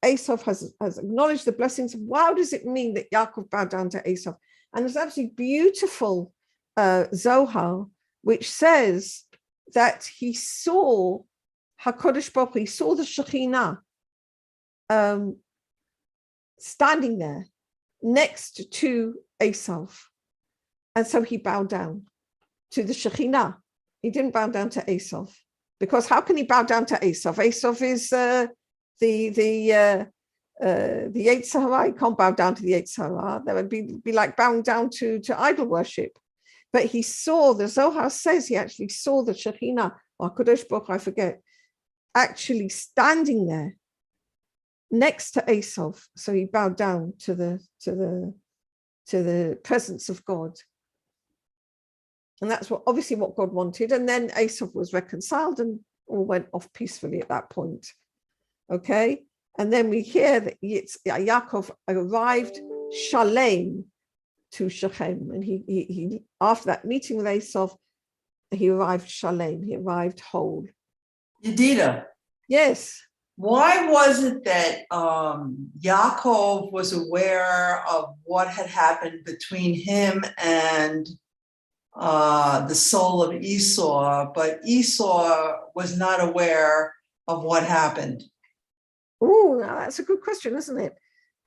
Esau has acknowledged the blessings. Why does it mean that Yaakov bowed down to Esau? And there's actually beautiful Zohar, which says that he saw HaKadosh Baruch Hu, he saw the Shekhinah standing there next to Esau. And so he bowed down to the Shekhinah. He didn't bow down to Esau, because how can he bow down to Esau? Esau is the Yetzer Hara. He can't bow down to the Yetzer Hara. That would be like bowing down to idol worship. But he saw, the Zohar says he actually saw the Shekhinah, or Kadosh Baruch Hu, I forget, actually standing there next to Esau. So he bowed down to the presence of God. And that's obviously what God wanted. And then Esau was reconciled and all went off peacefully at that point. Okay. And then we hear that Yaakov arrived Shalem to Shechem. And he after that meeting with Esau, he arrived Shalem. He arrived whole.
Yehudah.
Yes.
Why was it that Yaakov was aware of what had happened between him and the soul of Esau, but Esau was not aware of what happened?
Oh, that's a good question, isn't it?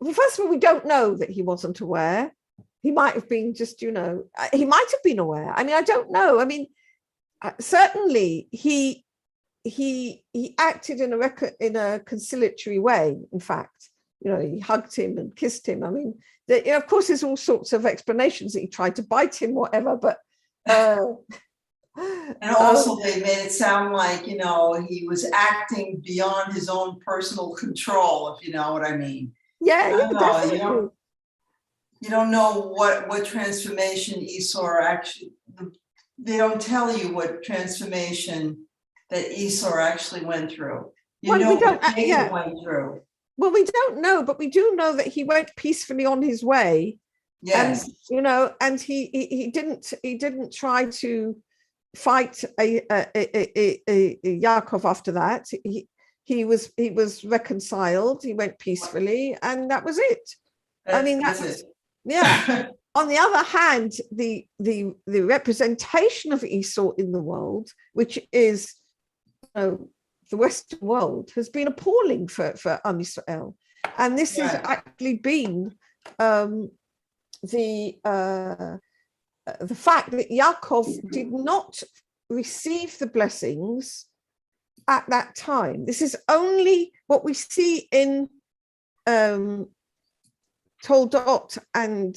Well, first of all, we don't know that he wasn't aware. He might have been just, he might have been aware. I mean, I don't know. I mean, certainly he acted in a conciliatory way. In fact, he hugged him and kissed him. I mean, of course, there's all sorts of explanations that he tried to bite him, whatever, but
and also they made it sound like, he was acting beyond his own personal control, if you know what I mean.
Yeah, definitely.
You don't know what transformation Esau actually, they don't tell you what transformation that Esau actually went through. We don't, went through.
Well, we don't know, but we do know that he went peacefully on his way.
Yes.
And and he didn't try to fight Yaakov after that. He was reconciled. He went peacefully, and that was it. That's it. Yeah. on the other hand, the representation of Esau in the world, which is the Western world, has been appalling for Israel. And this has actually been the fact that Yaakov did not receive the blessings at that time. This is only what we see in Toldot and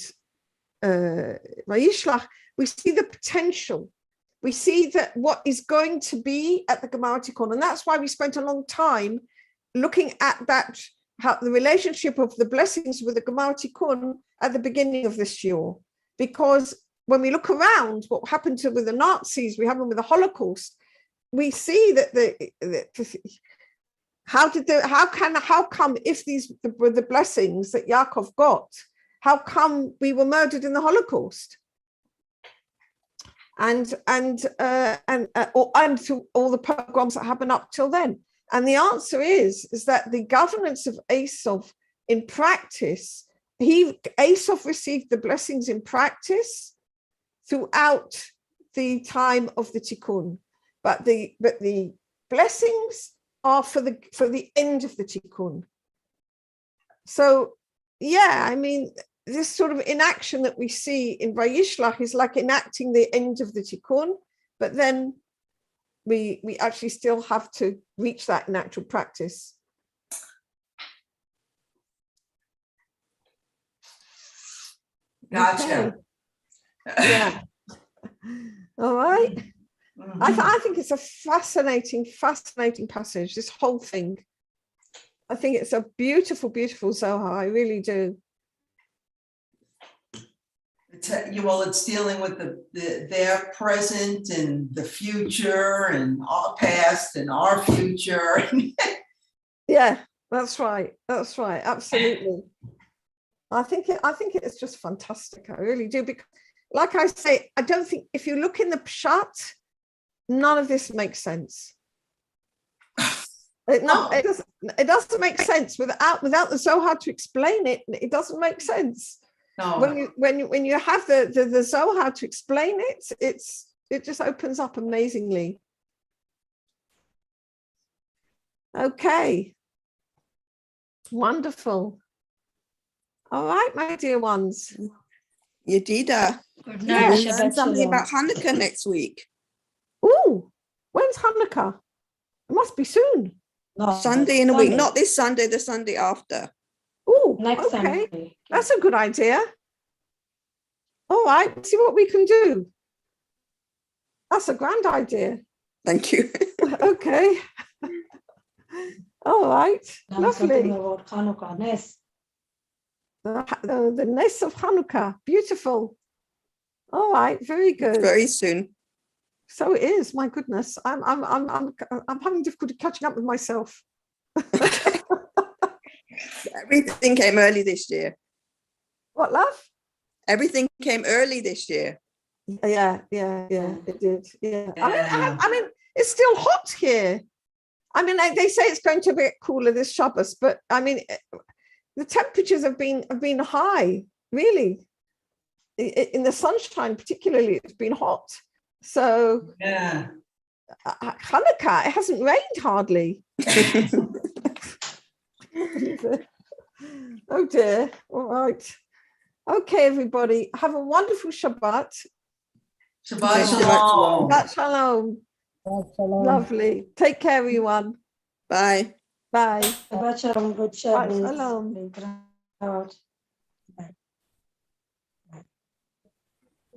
Vayishlach. We see the potential. We see that what is going to be at the Gemara Tikkun, and that's why we spent a long time looking at that, how the relationship of the blessings with the Gemara Tikkun at the beginning of this year. Because when we look around, what happened with the Nazis, we happened with the Holocaust, we see that how come if these were the blessings that Yaakov got, how come we were murdered in the Holocaust? And through all the pogroms that happened up till then. And the answer is that the governance of Esau in practice, Esau received the blessings in practice throughout the time of the Tikkun, but the blessings are for the end of the Tikkun. So yeah, I mean, this sort of inaction that we see in Vayishlach is like enacting the end of the Tikkun, but then we actually still have to reach that in actual practice.
Gotcha.
Okay. Yeah. All right.
Mhm.
I think it's a fascinating passage, this whole thing. I think it's a beautiful, beautiful Zohar. I really do.
It's dealing with their present and the future and our past and our future.
Yeah, that's right. That's right. Absolutely. I think it's just fantastic. I really do. Because like I say, I don't think if you look in the Pshat, none of this makes sense. It doesn't make sense without the Zohar to explain it. It doesn't make sense.
No.
When you have the Zohar to explain it, it just opens up amazingly. Okay. Wonderful. All right, my dear ones.
Yehudah,
Good
Yeah.
night.
we'll
Shabbat
learn something
shalom.
about Hanukkah next week.
Oh, when's Hanukkah? It must be soon.
No,
Sunday in a week,
Sunday.
not this Sunday, the Sunday after.
Oh,
Next
okay.
Sunday.
That's a good idea. All right, see what we can do. That's a grand idea.
Thank you.
Okay. All right,
Learn something
lovely.
about Hanukkah. Nes.
The Ness of Hanukkah, beautiful. All right, very good.
Very soon.
So it is. My goodness, I'm having difficulty catching up with myself.
Everything came early this year.
What, love?
Everything came early this year.
Yeah, it did. Yeah.
Yeah.
I mean, it's still hot here. I mean, they say it's going to be cooler this Shabbos, but I mean, the temperatures have been high, really. In the sunshine, particularly, it's been hot. So
Yeah.
Hanukkah, it hasn't rained hardly. Oh dear. All right. Okay, everybody. Have a wonderful Shabbat.
Shabbat
Shabbat
shalom.
Shabbat shalom.
Shabbat shalom.
Lovely. Take care, everyone.
Bye.
Bye.
Shabbat shalom. Good
Shabbat
Shabbos.
shalom.
להתראות.